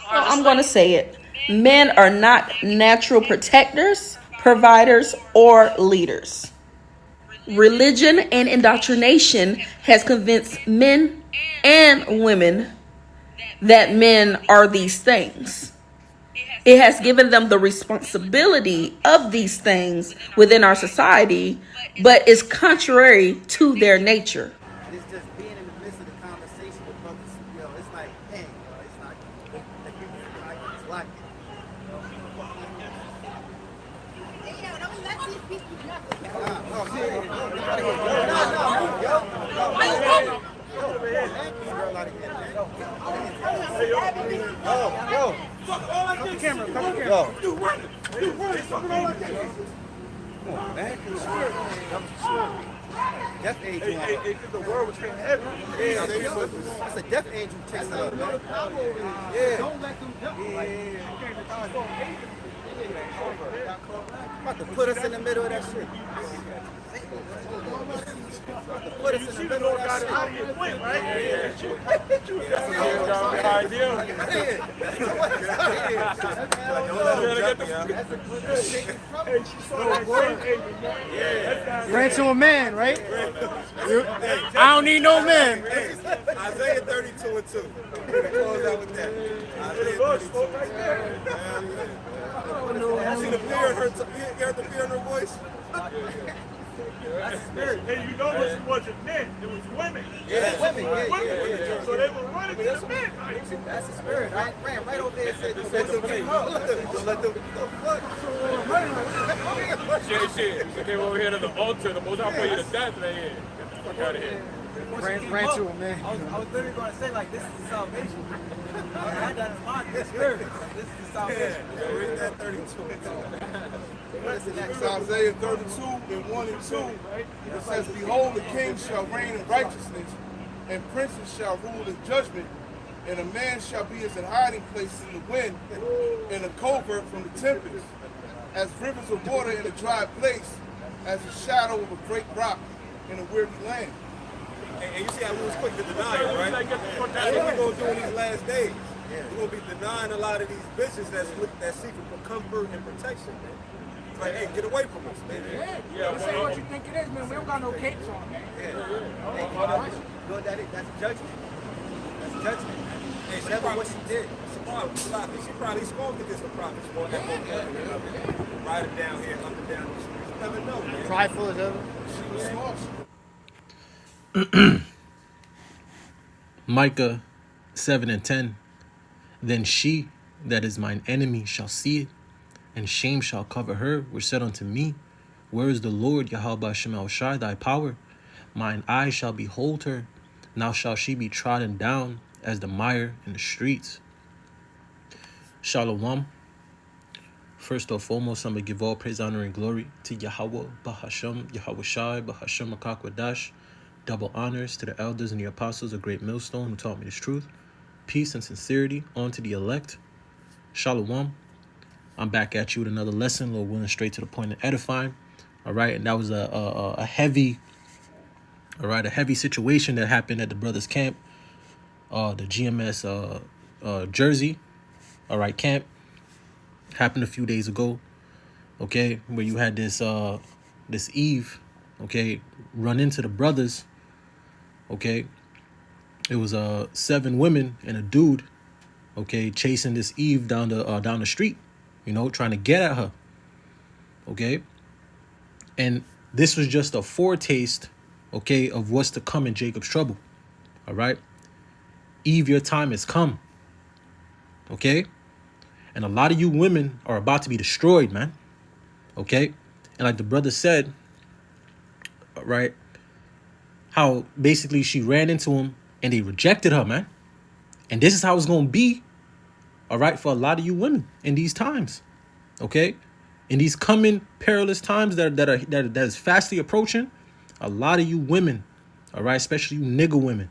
I'm going to say it. Men are not natural protectors, providers, or leaders. Religion and indoctrination has convinced men and women that men are these things. It has given them the responsibility of these things within our society, but is contrary to their nature. And it's just being in the midst of the conversation with brothers, it's like, dang, it's like, it's like, Death angel. The word was kind of heavy. Yeah, that's a death angel takes up, man. Yeah. Don't let them help. About to put us in the middle of that shit. Put us in the middle of that shit. Right? Ran to a man, right? I don't need no man. Isaiah 32 and 2. Close out with that. Isaiah 32. See the fear in her, you heard the fear in her voice? That's the spirit. And you notice it wasn't men, it was women. Yeah, women. Yeah. So they were running to the men. That's the spirit. I ran right over there and said, don't let them Shit. You came over here to the altar, the most I put you to death right here. Get the fuck out of here. Ran to a man. I was literally going to say, like, this is the salvation. I done mine, the spirit. This is the salvation. Read that 32. So Isaiah 32 and 1 and 2, it says, behold, the king shall reign in righteousness, and princes shall rule in judgment, and a man shall be as an hiding place in the wind, and a covert from the tempest, as rivers of water in a dry place, as the shadow of a great rock in a weary land. And you see how we was quick to deny it, right? That's what we're going to do in these last days. We're going to be denying a lot of these bitches that's seeking for comfort and protection, man. Like, hey, get away from us, man. Yeah, this ain't what you think it is, man. We don't got no capes on, man. That's judgment. That's judgment. Hey, that's what she did. She probably spoke against the prophets. Ride it down here, up and down the streets. You never know, man. Prideful as ever. She was smart. Micah 7 and 10. Then she that is mine enemy shall see it, and shame shall cover her, which said unto me, where is the Lord Yahweh Shem El Shai, thy power? Mine eyes shall behold her, now shall she be trodden down as the mire in the streets. Shalom. First and foremost, I'm going to give all praise, honor, and glory to Yahweh, Bahashem, Yahweh Shai, Bahashem Akakwadash. Double honors to the elders and the apostles of Great Millstone who taught me this truth. Peace and sincerity on to the elect. Shalom. I'm back at you with another lesson, Lord willing, straight to the point and edifying. All right, and that was a heavy situation that happened at the brothers' camp, the GMS Jersey, all right, camp. Happened a few days ago, okay, where you had this Eve, okay, run into the brothers, okay. It was 7 women and a dude, okay, chasing this Eve down the street, trying to get at her, okay. And this was just a foretaste, okay, of what's to come in Jacob's trouble, all right. Eve, your time has come, okay. And a lot of you women are about to be destroyed, man, okay. And like the brother said, right, how basically she ran into him and they rejected her, man. And this is how it's going to be, all right, for a lot of you women in these times, okay? In these coming perilous times that is fastly approaching, a lot of you women, all right, especially you nigger women,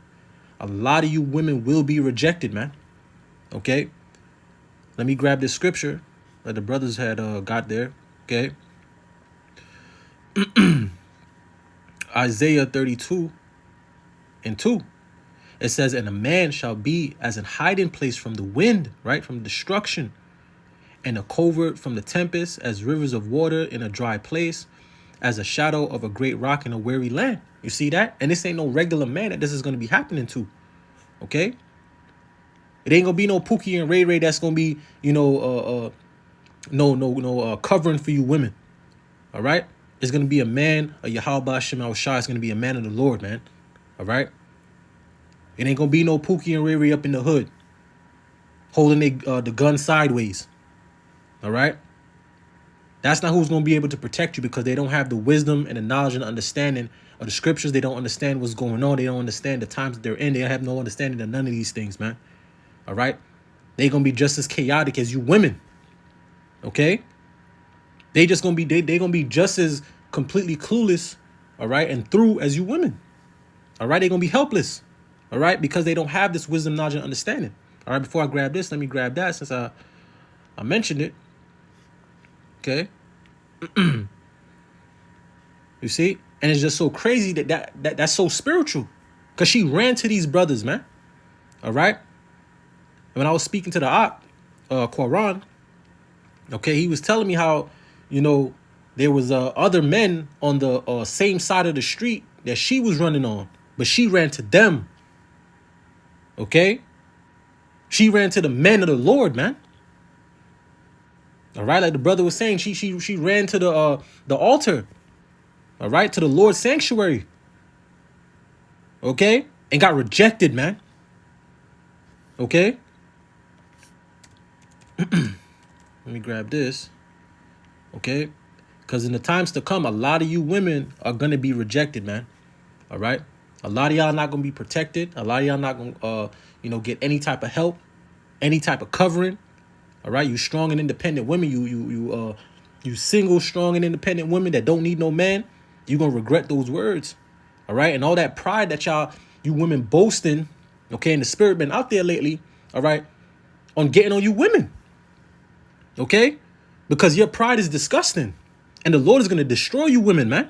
a lot of you women will be rejected, man, okay? Let me grab this scripture that the brothers had got there, okay? Isaiah 32 and 2. It says, and a man shall be as an hiding place from the wind, right? From destruction, and a covert from the tempest, as rivers of water in a dry place, as a shadow of a great rock in a weary land. You see that? And this ain't no regular man that this is going to be happening to. Okay? It ain't going to be no Pookie and Ray Ray that's going to be, you know, covering for you women. All right? It's going to be a man, a Yahweh Shema Shai. It's going to be a man of the Lord, man. All right? It ain't going to be no Pookie and Ray Ray up in the hood holding the gun sideways. All right? That's not who's going to be able to protect you, because they don't have the wisdom and the knowledge and understanding of the scriptures. They don't understand what's going on. They don't understand the times that they're in. They have no understanding of none of these things, man. All right? They're going to be just as chaotic as you women. Okay? They're going to be just as completely clueless, all right, and through as you women. All right? They're going to be helpless. All right? Because they don't have this wisdom, knowledge, and understanding. All right? Before I grab this, let me grab that since I mentioned it. Okay. You see? And it's just so crazy that's so spiritual. Because she ran to these brothers, man. All right. And when I was speaking to the Quran, okay, he was telling me how, you know, there was other men on the same side of the street that she was running on. But she ran to them. Okay. She ran to the men of the Lord, man. All right, like the brother was saying, she ran to the altar, all right, to the Lord's sanctuary, okay, and got rejected, man. Okay, let me grab this, okay, because in the times to come, a lot of you women are gonna be rejected, man. All right, a lot of y'all not gonna be protected. A lot of y'all not gonna, get any type of help, any type of covering. All right, you strong and independent women, you single, strong and independent women that don't need no man, you're gonna regret those words. All right, and all that pride that you women boasting, okay, and the spirit been out there lately, all right, on getting on you women. Okay? Because your pride is disgusting. And the Lord is gonna destroy you women, man.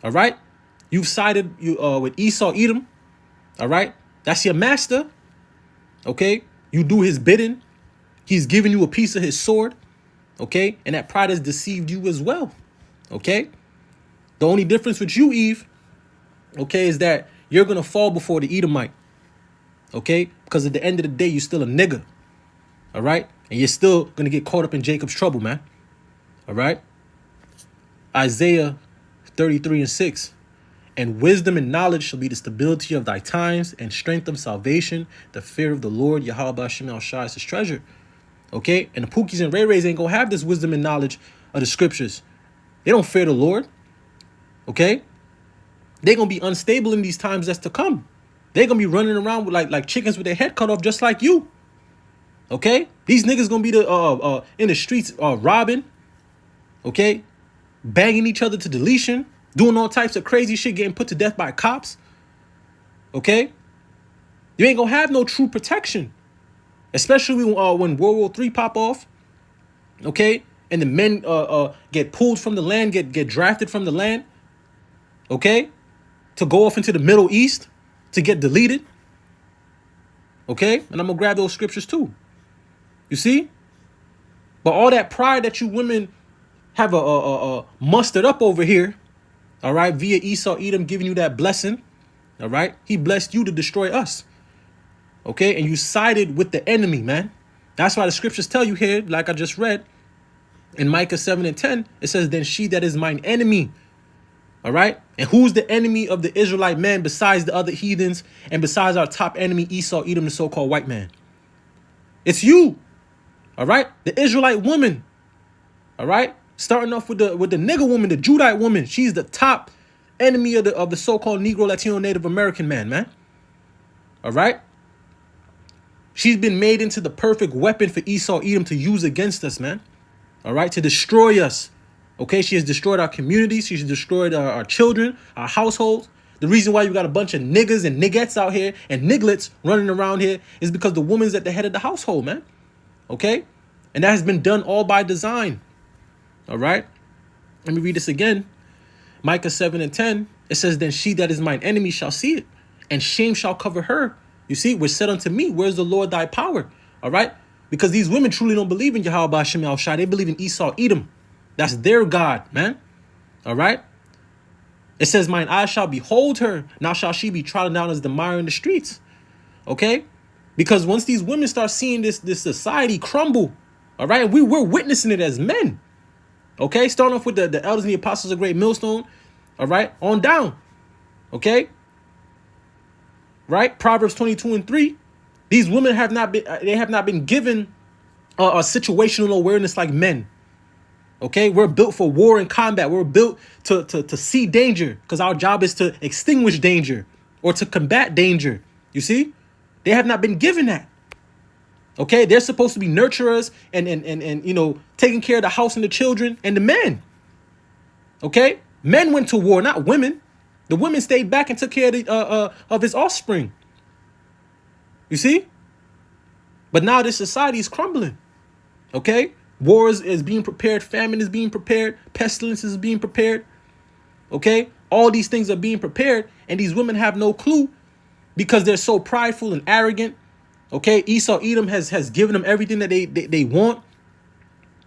All right? You've sided with Esau Edom. All right? That's your master. Okay? You do his bidding. He's giving you a piece of his sword, okay? And that pride has deceived you as well, okay? The only difference with you, Eve, okay, is that you're going to fall before the Edomite, okay? Because at the end of the day, you're still a nigga, all right? And you're still going to get caught up in Jacob's trouble, man, all right? Isaiah 33:6. And wisdom and knowledge shall be the stability of thy times, and strength of salvation. The fear of the Lord, Yahweh Shem El Shai, is his treasure. Okay, and the Pookies and Ray Rays ain't gonna have this wisdom and knowledge of the scriptures. They don't fear the Lord. Okay, they're gonna be unstable in these times that's to come. They're gonna be running around with like chickens with their head cut off, just like you. Okay, these niggas gonna be in the streets robbing. Okay, banging each other to deletion, doing all types of crazy shit, getting put to death by cops. Okay, you ain't gonna have no true protection. Especially when World War III pop off, okay, and the men get pulled from the land, get drafted from the land, okay, to go off into the Middle East to get deleted, okay, and I'm gonna grab those scriptures too. You see, but all that pride that you women have mustered up over here, all right, via Esau Edom giving you that blessing, all right, he blessed you to destroy us. Okay, and you sided with the enemy, man. That's why the scriptures tell you here, like I just read, in Micah 7:10, it says, then she that is mine enemy. All right, and who's the enemy of the Israelite man besides the other heathens and besides our top enemy, Esau Edom, the so-called white man? It's you. All right, the Israelite woman. All right, starting off with the nigger woman, the Judite woman. She's the top enemy of the so-called Negro, Latino, Native American man. All right. She's been made into the perfect weapon for Esau Edom to use against us, man. All right, to destroy us. Okay, she has destroyed our communities. She's destroyed our children, our households. The reason why you got a bunch of niggas and niggettes out here and nigglets running around here is because the woman's at the head of the household, man. Okay, and that has been done all by design. All right, let me read this again. Micah 7:10. It says, then she that is mine enemy shall see it, and shame shall cover her. You see, which said unto me, where's the Lord thy power? All right? Because these women truly don't believe in Yahweh Hashem El Shai. They believe in Esau, Edom. That's their God, man. All right? It says, mine eyes shall behold her. Now shall she be trodden down as the mire in the streets. Okay? Because once these women start seeing this society crumble, all right, we're witnessing it as men. Okay? Starting off with the elders and the apostles of Great Millstone, all right, on down. Okay? Right? Proverbs 22:3. These women have not been given a situational awareness like men. Okay? We're built for war and combat. We're built to see danger, because our job is to extinguish danger or to combat danger. You see? They have not been given that. Okay? They're supposed to be nurturers and you know, taking care of the house and the children and the men. Okay? Men went to war, not women. The women stayed back and took care of his offspring. You see? But now this society is crumbling. Okay? War is being prepared. Famine is being prepared. Pestilence is being prepared. Okay? All these things are being prepared. And these women have no clue because they're so prideful and arrogant. Okay? Esau Edom has given them everything that they want.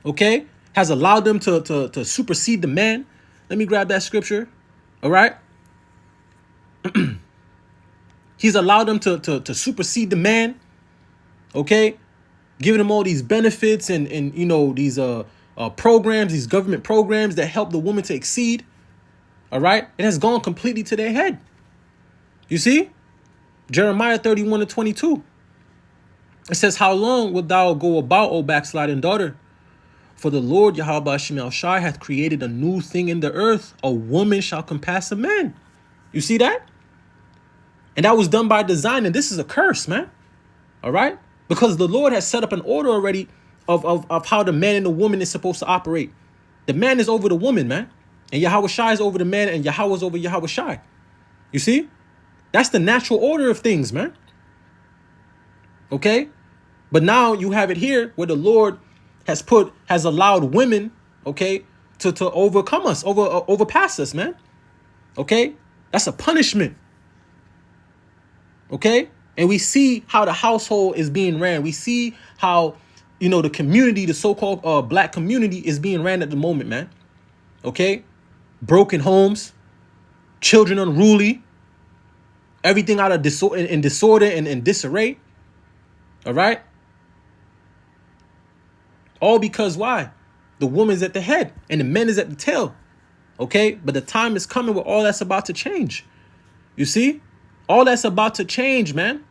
Okay? Has allowed them to supersede the man. Let me grab that scripture. All right? He's allowed them to supersede the man. Okay? Giving them all these benefits and you know, these programs, these government programs that help the woman to exceed. All right? It has gone completely to their head. You see? Jeremiah 31:22. It says, how long wilt thou go about, O backsliding daughter? For the Lord Yahweh Hashem El Shai hath created a new thing in the earth. A woman shall compass a man. You see that? And that was done by design. And this is a curse, man. All right? Because the Lord has set up an order already of how the man and the woman is supposed to operate. The man is over the woman, man. And Yahweh Shai is over the man, and Yahweh is over Yahweh Shai. You see? That's the natural order of things, man. Okay? But now you have it here where the Lord has allowed women, okay, to overcome us, overpass us, man. Okay? That's a punishment. Okay? And we see how the household is being ran. We see how, you know, the community, the so-called black community is being ran at the moment, man. Okay? Broken homes, children unruly, everything out of disorder and disarray. All right? All because why? The woman's at the head and the man is at the tail. Okay? But the time is coming where all that's about to change. You see? All that's about to change, man.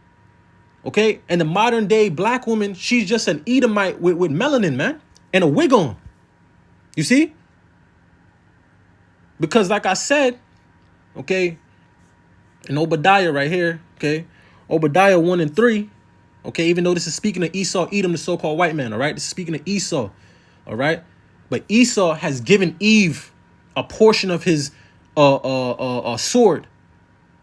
Okay? And the modern day black woman, she's just an Edomite with melanin, man. And a wig on. You see? Because like I said, okay, in Obadiah right here, okay, Obadiah 1:3, okay, even though this is speaking of Esau, Edom, the so-called white man, all right? This is speaking of Esau, all right? But Esau has given Eve a portion of his sword,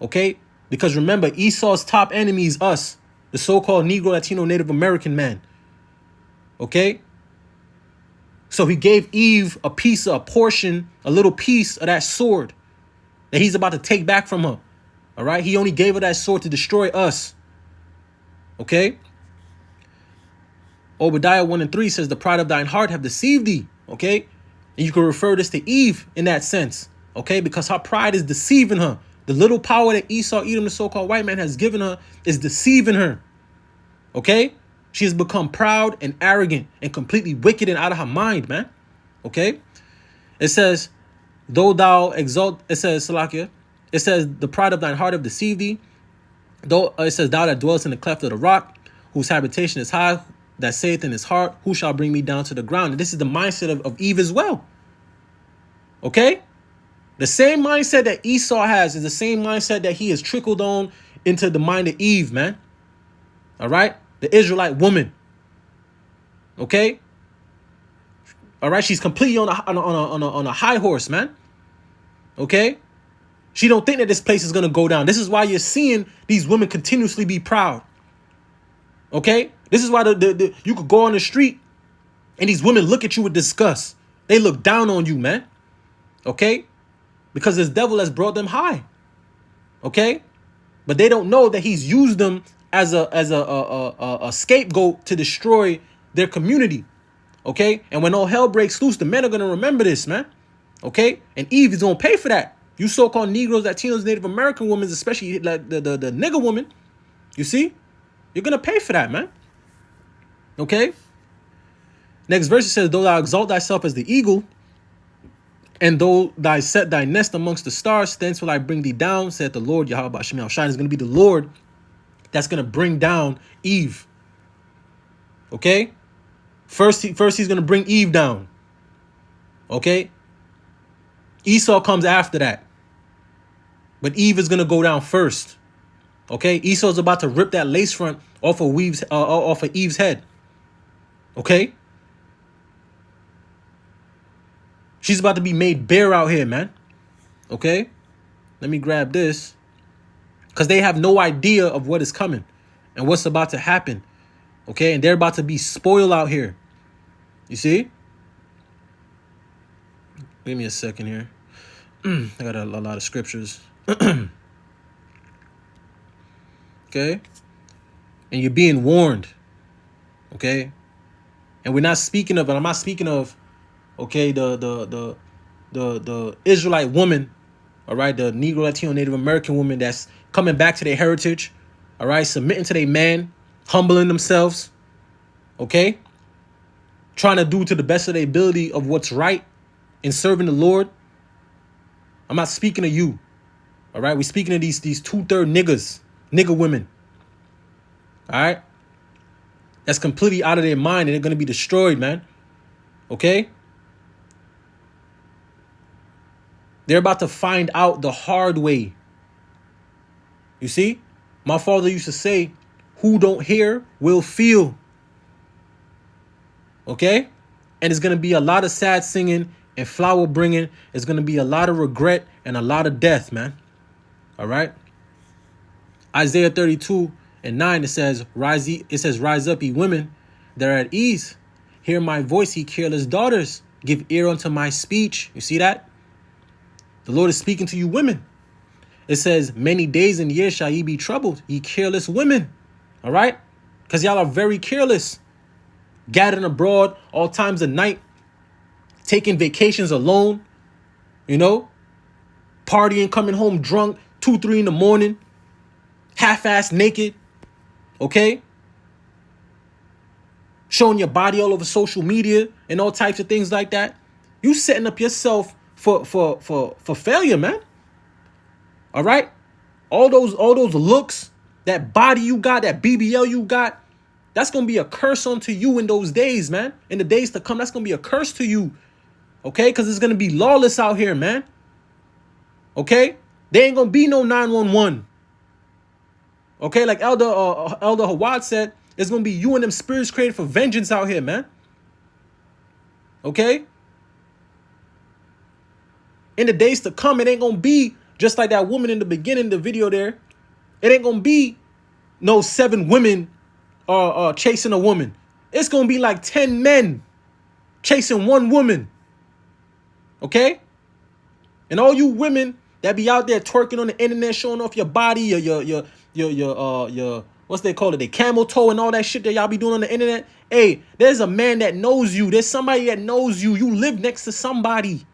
okay? Because remember, Esau's top enemy is us, the so-called Negro, Latino, Native American man, okay? So he gave Eve a portion, a little piece of that sword that he's about to take back from her, all right? He only gave her that sword to destroy us. Okay. Obadiah 1:3 says, the pride of thine heart have deceived thee. Okay. And you can refer this to Eve in that sense. Okay. Because her pride is deceiving her. The little power that Esau, Edom, the so-called white man, has given her is deceiving her. Okay. She has become proud and arrogant and completely wicked and out of her mind, man. Okay. It says, though thou exalt, it says, Salakia, it says, the pride of thine heart have deceived thee. Though it says, thou that dwellest in the cleft of the rock, whose habitation is high, that saith in his heart, who shall bring me down to the ground? And this is the mindset of Eve as well. Okay? The same mindset that Esau has is the same mindset that he has trickled on into the mind of Eve, man. All right? The Israelite woman. Okay? All right? She's completely on a high horse, man. Okay? She don't think that this place is going to go down. This is why you're seeing these women continuously be proud. Okay? This is why you could go on the street and these women look at you with disgust. They look down on you, man. Okay? Because this devil has brought them high. Okay? But they don't know that he's used them as a scapegoat to destroy their community. Okay? And when all hell breaks loose, the men are going to remember this, man. Okay? And Eve is going to pay for that. You so-called Negroes, Latinos, Native American women, especially like the nigger woman, you see? You're going to pay for that, man. Okay? Next verse it says, though thou exalt thyself as the eagle, and though thou set thy nest amongst the stars, thence will I bring thee down, saith the Lord, Yahweh Ba'ashem Yahushua. Is going to be the Lord that's going to bring down Eve. Okay? First he's going to bring Eve down. Okay? Esau comes after that. But Eve is going to go down first. Okay? Esau's about to rip that lace front off of Eve's head. Okay? She's about to be made bare out here, man. Okay? Let me grab this. Because they have no idea of what is coming and what's about to happen. Okay? And they're about to be spoiled out here. You see? Give me a second here. I got a lot of scriptures. Okay? And you're being warned. Okay? And we're not speaking of, and I'm not speaking of, okay, the Israelite woman, all right, the Negro, Latino, Native American woman that's coming back to their heritage, all right, submitting to their man, humbling themselves, okay, trying to do to the best of their ability of what's right in serving the Lord. I'm not speaking of you, all right? We're speaking of these 2/3 nigger women, all right? That's completely out of their mind and they're going to be destroyed, man, okay? They're about to find out the hard way. You see? My father used to say, who don't hear will feel. Okay? And it's going to be a lot of sad singing and flower bringing. It's going to be a lot of regret and a lot of death, man. All right? Isaiah 32:9, it says, rise up, ye women that are at ease. Hear my voice, ye careless daughters. Give ear unto my speech. You see that? The Lord is speaking to you women. It says, many days and years shall ye be troubled, ye careless women. All right? Because y'all are very careless. Gathering abroad all times of night. Taking vacations alone. You know? Partying, coming home drunk, 2, 3 in the morning. Half-assed naked. Okay? Showing your body all over social media and all types of things like that. You setting up yourself for failure, man. All right? All those looks, that body you got, that BBL you got, that's going to be a curse unto you in those days, man. In the days to come, that's going to be a curse to you. Okay? Because it's going to be lawless out here, man. Okay? There ain't going to be no 911. Okay? Like Elder Hawad said, it's going to be you and them spirits created for vengeance out here, man. Okay? In the days to come, it ain't going to be just like that woman in the beginning of the video there. It ain't going to be no 7 women chasing a woman. It's going to be like 10 men chasing one woman. Okay? And all you women that be out there twerking on the internet, showing off your body, your what's they call it, the camel toe and all that shit that y'all be doing on the internet. Hey, there's a man that knows you. There's somebody that knows you. You live next to somebody.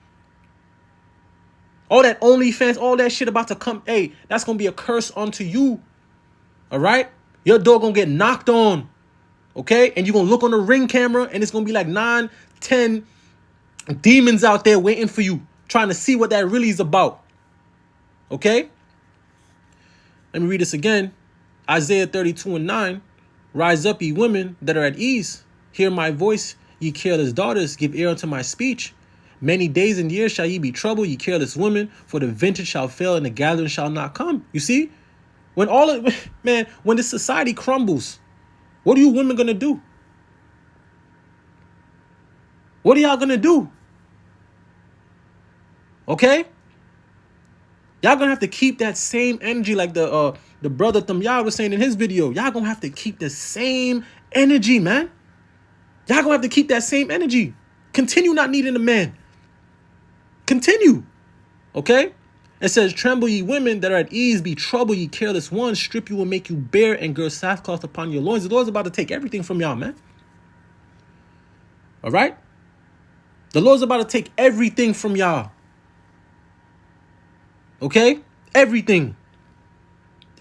All that OnlyFans, all that shit about to come. Hey, that's going to be a curse unto you. All right? Your door going to get knocked on. Okay? And you're going to look on the Ring camera and it's going to be like 9, 10 demons out there waiting for you, trying to see what that really is about. Okay? Let me read this again. Isaiah 32:9. Rise up, ye women that are at ease. Hear my voice, ye careless daughters. Give ear unto my speech. Many days and years shall ye be troubled, ye careless women, for the vintage shall fail and the gathering shall not come. You see? When when this society crumbles, what are you women going to do? What are y'all going to do? Okay? Y'all going to have to keep that same energy like the brother Thamyah was saying in his video. Y'all going to have to keep the same energy, man. Y'all going to have to keep that same energy. Continue not needing a man. Continue. Okay? It says, tremble ye women that are at ease, be troubled ye careless ones, strip you and make you bare and gird sackcloth upon your loins. The Lord's about to take everything from y'all, man. All right? The Lord's about to take everything from y'all. Okay? Everything.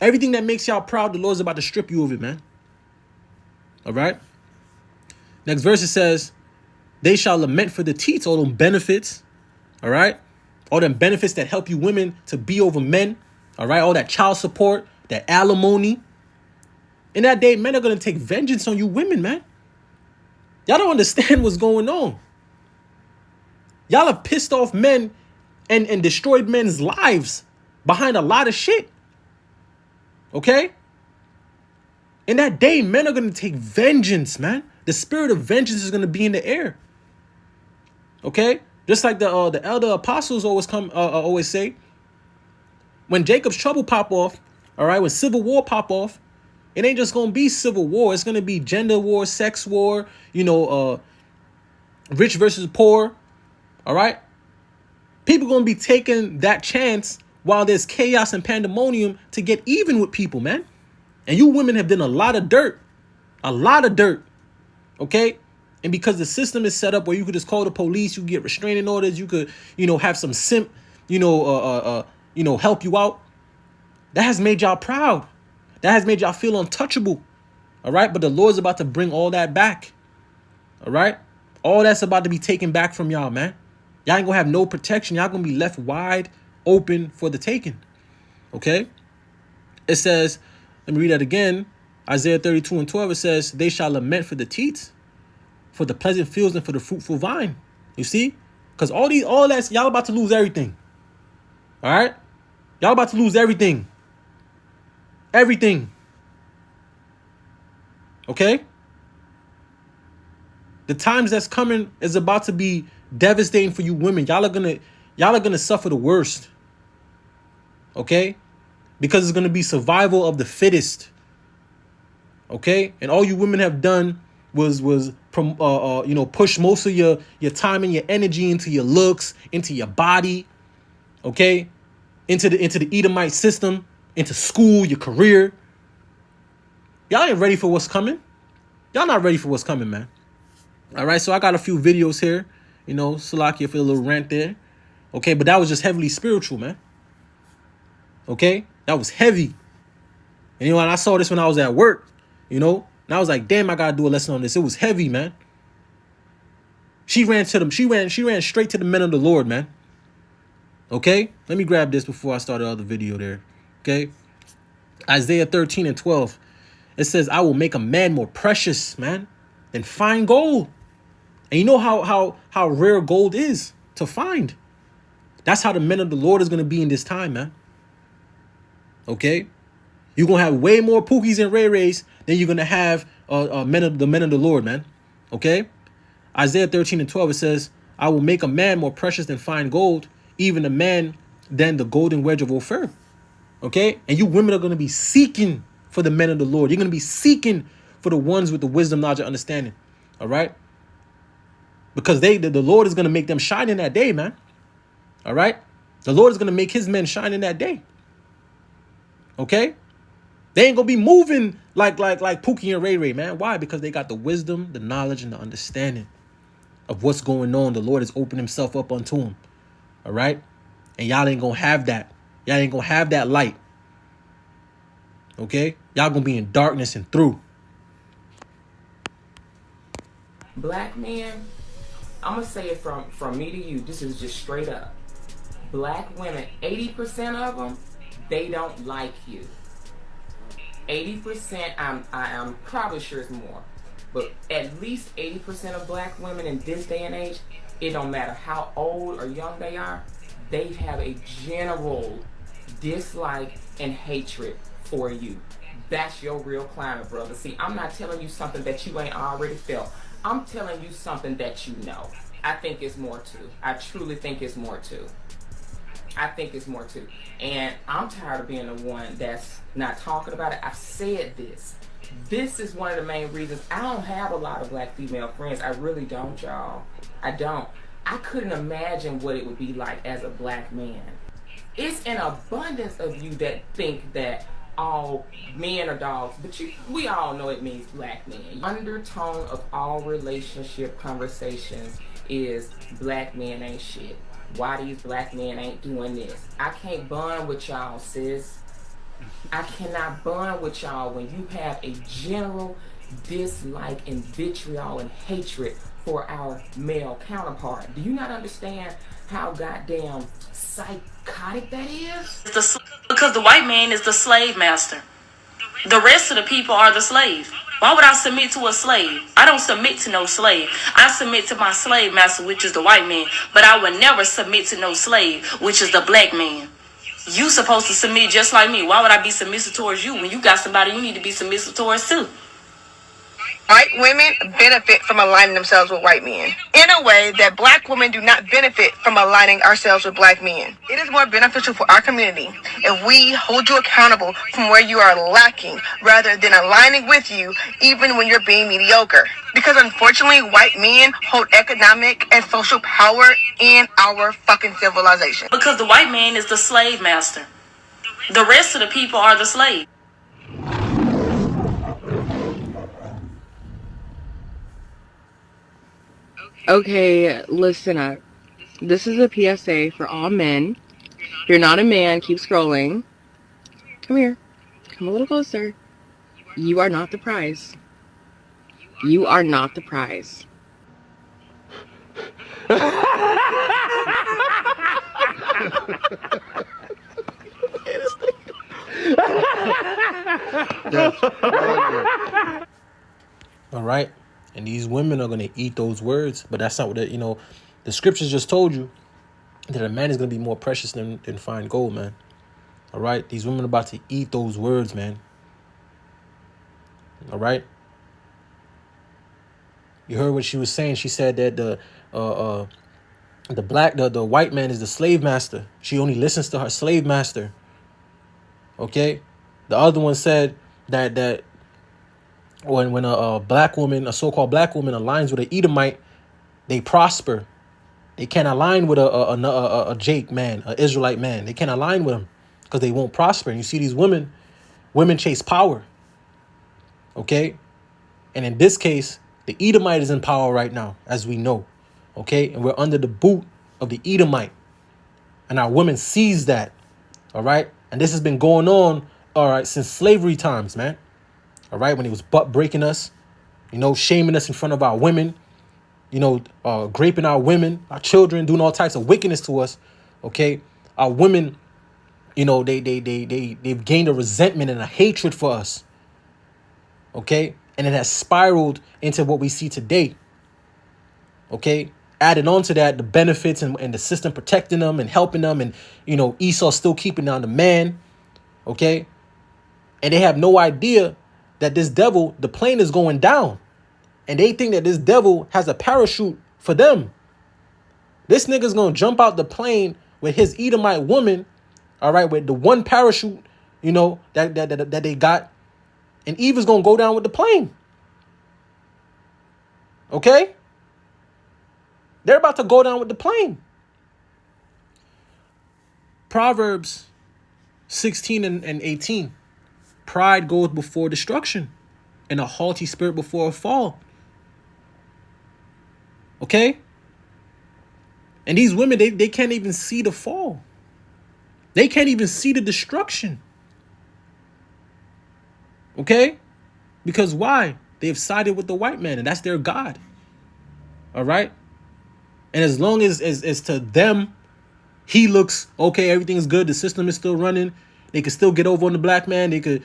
Everything that makes y'all proud, the Lord's about to strip you of it, man. All right? Next verse, it says, they shall lament for the teats, all them benefits. All right? All them benefits that help you women to be over men. All right? All that child support, that alimony. In that day, men are going to take vengeance on you women, man. Y'all don't understand what's going on. Y'all have pissed off men and destroyed men's lives behind a lot of shit. Okay? In that day, men are going to take vengeance, man. The spirit of vengeance is going to be in the air. Okay? Just like the elder apostles always say, when Jacob's trouble pop off, all right, when civil war pop off, it ain't just going to be civil war. It's going to be gender war, sex war, rich versus poor. All right? People going to be taking that chance while there's chaos and pandemonium to get even with people, man. And you women have done a lot of dirt. A lot of dirt. Okay? And because the system is set up where you could just call the police, you could get restraining orders, you could, have some simp, help you out. That has made y'all proud. That has made y'all feel untouchable. All right? But the Lord's about to bring all that back. All right? All that's about to be taken back from y'all, man. Y'all ain't gonna have no protection. Y'all gonna be left wide open for the taking. Okay? It says, let me read that again. Isaiah 32:12, it says, they shall lament for the teats, for the pleasant fields, and for the fruitful vine. You see? Because all that, y'all about to lose everything. All right? Y'all about to lose everything. Everything. Okay? The times that's coming is about to be devastating for you women. Y'all are gonna suffer the worst. Okay? Because it's gonna be survival of the fittest. Okay? And all you women have done was push most of your time and your energy into your looks, into your body, okay? Into the Edomite system, into school, your career. Y'all ain't ready for what's coming. Y'all not ready for what's coming, man. All right, so I got a few videos here, Salakia for a little rant there. Okay, but that was just heavily spiritual, man. Okay? That was heavy. And and I saw this when I was at work, and I was like, damn, I gotta do a lesson on this. It was heavy, man. She ran straight to the men of the Lord, man. Okay? Let me grab this before I start the other video there. Okay? Isaiah 13:12. It says, I will make a man more precious, man, than fine gold. And you know how rare gold is to find. That's how the men of the Lord is going to be in this time, man. Okay? You're going to have way more Pookies and Ray Rays than you're going to have the men of the Lord, man. Okay? Isaiah 13:12, it says, I will make a man more precious than fine gold, even a man than the golden wedge of Ophir. Okay? And you women are going to be seeking for the men of the Lord. You're going to be seeking for the ones with the wisdom, knowledge, and understanding. All right? Because the Lord is going to make them shine in that day, man. All right? The Lord is going to make his men shine in that day. Okay? They ain't going to be moving like Pookie and Ray Ray, man. Why? Because they got the wisdom, the knowledge, and the understanding of what's going on. The Lord has opened himself up unto them. All right? And y'all ain't going to have that. Y'all ain't going to have that light. Okay? Y'all going to be in darkness and through. Black men, I'm going to say it from me to you. This is just straight up. Black women, 80% of them, they don't like you. 80%, I'm probably sure it's more. But at least 80% of black women in this day and age, it don't matter how old or young they are, they have a general dislike and hatred for you. That's your real climate, brother. See, I'm not telling you something that you ain't already felt. I'm telling you something that you know. I think it's more too. I truly think it's more too. I think it's more too. And I'm tired of being the one that's not talking about it. I've said this. This is one of the main reasons I don't have a lot of black female friends. I really don't, y'all. I don't. I couldn't imagine what it would be like as a black man. It's an abundance of you that think that all men are dogs, but we all know it means black men. Undertone of all relationship conversations is black men ain't shit. Why these black men ain't doing this? I can't bond with y'all, sis. I cannot bond with y'all when you have a general dislike and vitriol and hatred for our male counterpart. Do you not understand how goddamn psychotic that is? Because the white man is the slave master. The rest of the people are the slave. Why would I submit to a slave? I don't submit to no slave. I submit to my slave master, which is the white man. But I would never submit to no slave, which is the black man. You supposed to submit just like me. Why would I be submissive towards you when you got somebody you need to be submissive towards too? White women benefit from aligning themselves with white men in a way that black women do not benefit from aligning ourselves with black men. It is more beneficial for our community if we hold you accountable from where you are lacking rather than aligning with you even when you're being mediocre. Because unfortunately, white men hold economic and social power in our fucking civilization. Because the white man is the slave master. The rest of the people are the slave. Okay, listen up. This is a PSA for all men. If you're not a man, keep scrolling. Come here. Come a little closer. You are not the prize. You are not the prize. All right. And these women are going to eat those words. But that's not what, the scriptures just told you that a man is going to be more precious than fine gold, man. All right. These women are about to eat those words, man. All right. You heard what she was saying. She said that the white man is the slave master. She only listens to her slave master. Okay. The other one said that when a black woman, a so-called black woman, aligns with an Edomite, they prosper. They can't align with a Jake man, an Israelite man. They can't align with them because they won't prosper. And you see these women chase power. Okay? And in this case, the Edomite is in power right now, as we know. Okay? And we're under the boot of the Edomite. And our women sees that. All right? And this has been going on, all right, since slavery times, man. All right? When he was butt breaking us, shaming us in front of our women, graping our women, our children, doing all types of wickedness to us. Okay? Our women, they've gained a resentment and a hatred for us. Okay? And it has spiraled into what we see today. Okay? Added on to that, the benefits and the system protecting them and helping them. And, Esau still keeping down the man. Okay? And they have no idea that this devil, the plane is going down. And they think that this devil has a parachute for them. This nigga's going to jump out the plane with his Edomite woman. All right? With the one parachute, that they got. And Eve is going to go down with the plane. Okay? They're about to go down with the plane. Proverbs 16 and 18. Pride goes before destruction, and a haughty spirit before a fall. Okay? And these women, they can't even see the fall. They can't even see the destruction. Okay? Because why? They've sided with the white man, and that's their God. All right? And as long as to them, he looks okay, everything's good, the system is still running, they could still get over on the black man, they could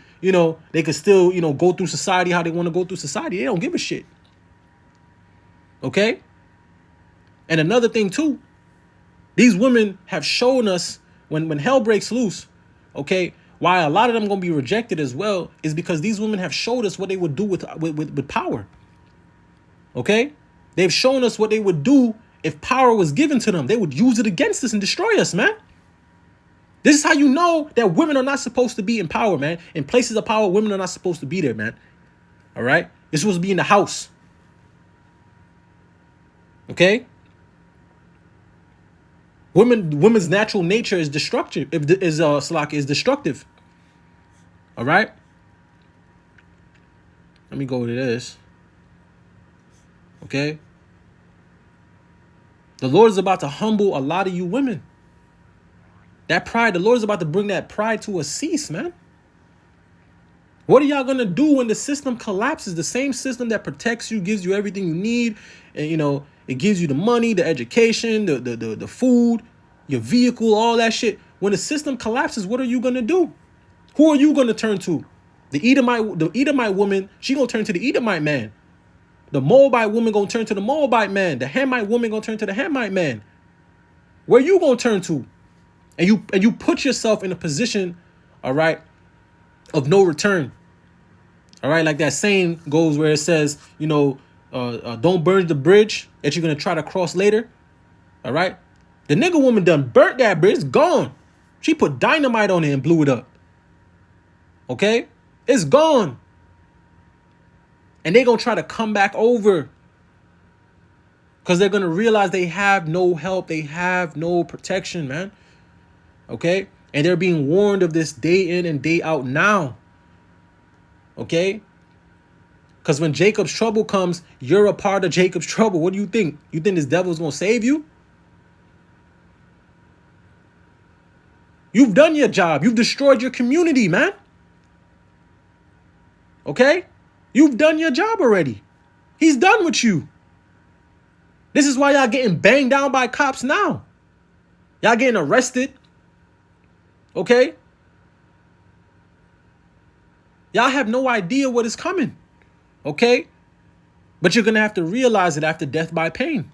still, go through society how they want to go through society. They don't give a shit. Okay? And another thing too, these women have shown us when hell breaks loose, okay, why a lot of them going to be rejected as well is because these women have showed us what they would do with power. Okay? They've shown us what they would do if power was given to them. They would use it against us and destroy us, man. This is how you know that women are not supposed to be in power, man. In places of power, women are not supposed to be there, man. All right? They're supposed to be in the house. Okay? Women's natural nature is destructive. Is destructive. All right. Let me go to this. Okay. The Lord is about to humble a lot of you women. That pride, the Lord is about to bring that pride to a cease, man. What are y'all gonna do when the system collapses? The same system that protects you, gives you everything you need, and it gives you the money, the education, the food, your vehicle, all that shit. When the system collapses, what are you gonna do? Who are you gonna turn to? The Edomite woman, she gonna turn to the Edomite man. The Moabite woman gonna turn to the Moabite man. The Hamite woman gonna turn to the Hamite man. Where you gonna turn to? And you put yourself in a position, all right, of no return. All right, like that saying goes where it says, don't burn the bridge that you're gonna try to cross later. All right, the nigga woman done burnt that bridge. It's gone. She put dynamite on it and blew it up. Okay, it's gone. And they're gonna try to come back over because they're gonna realize they have no help, they have no protection, man. Okay, and they're being warned of this day in and day out now. Okay, because when Jacob's trouble comes, you're a part of Jacob's trouble. What do you think? You think this devil's gonna save you? You've done your job. You've destroyed your community, man. Okay, you've done your job already. He's done with you. This is why y'all getting banged down by cops now. Y'all getting arrested. Okay? Y'all have no idea what is coming. Okay? But you're going to have to realize it after death by pain.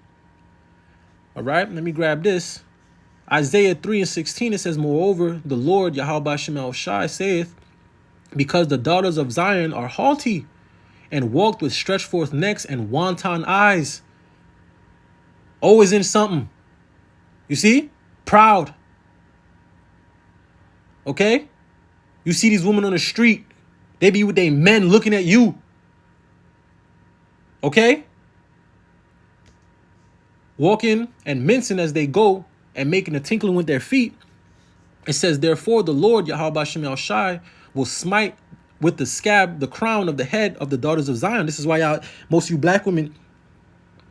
All right? Let me grab this. Isaiah 3:16, it says, moreover, the Lord, Yahweh Shem El Shai, saith, because the daughters of Zion are haughty and walked with stretched forth necks and wanton eyes. Always in something. You see? Proud. Okay? You see these women on the street. They be with their men looking at you. Okay? Walking and mincing as they go and making a tinkling with their feet. It says, therefore the Lord, Yahweh Shem El Shai, will smite with the scab the crown of the head of the daughters of Zion. This is why most of you black women,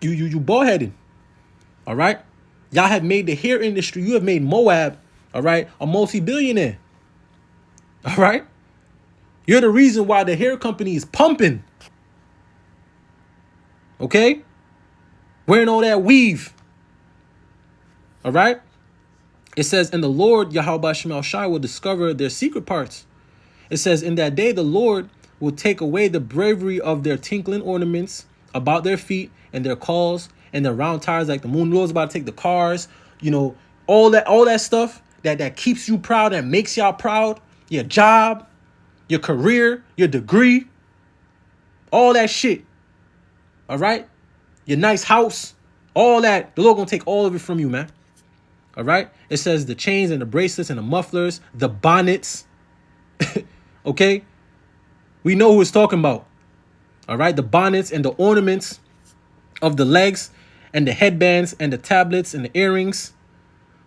you bald-headed. All right? Y'all have made the hair industry, you have made Moab, all right, a multi-billionaire. All right? You're the reason why the hair company is pumping. Okay? Wearing all that weave. All right? It says, and the Lord, Yahweh Shem El Shai, will discover their secret parts. It says, in that day, the Lord will take away the bravery of their tinkling ornaments about their feet and their calls and their round tires, like the moon. Lord's about to take the cars, all that stuff that keeps you proud, that makes y'all proud, your job, your career, your degree, all that shit. All right? Your nice house, all that. The Lord gonna take all of it from you, man. All right? It says the chains and the bracelets and the mufflers, the bonnets. Okay? We know who it's talking about. All right? The bonnets and the ornaments of the legs and the headbands and the tablets and the earrings.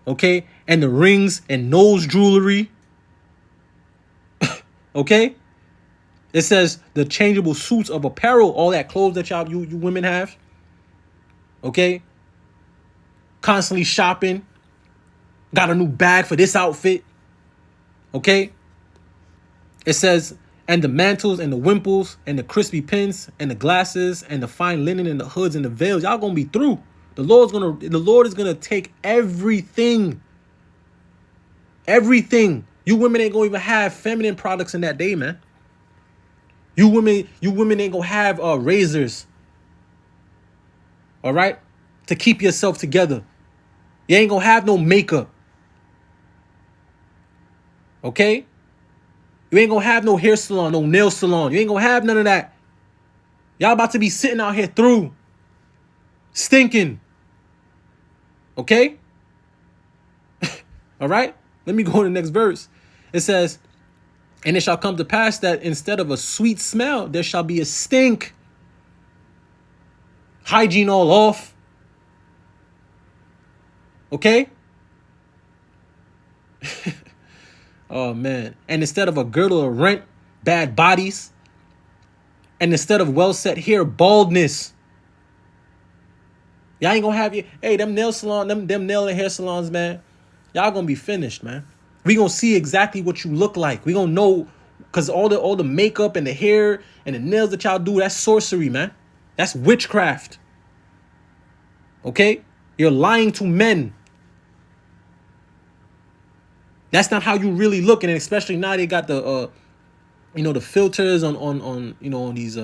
Okay? And the rings and nose jewelry. Okay? It says the changeable suits of apparel, all that clothes that you women have. Okay? Constantly shopping. Got a new bag for this outfit. Okay? It says, and the mantles and the wimples and the crispy pins and the glasses and the fine linen and the hoods and the veils. Y'all gonna be through. The Lord is gonna take everything. Everything. You women ain't gonna even have feminine products in that day, man. You women ain't gonna have razors. All right? To keep yourself together. You ain't gonna have no makeup. Okay? You ain't gonna have no hair salon, no nail salon. You ain't gonna have none of that. Y'all about to be sitting out here through. Stinking. Okay? All right? Let me go to the next verse. It says, and it shall come to pass that instead of a sweet smell, there shall be a stink. Hygiene all off. Okay? Oh man. And instead of a girdle of rent, bad bodies. And instead of well set hair, baldness. Y'all ain't gonna have you. Hey, them nail salon, them nail and hair salons, man. Y'all gonna be finished, man. We gonna see exactly what you look like. We gonna know, cause all the makeup and the hair and the nails that y'all do, that's sorcery, man. That's witchcraft. Okay? You're lying to men. That's not how you really look, and especially now they got the the filters on these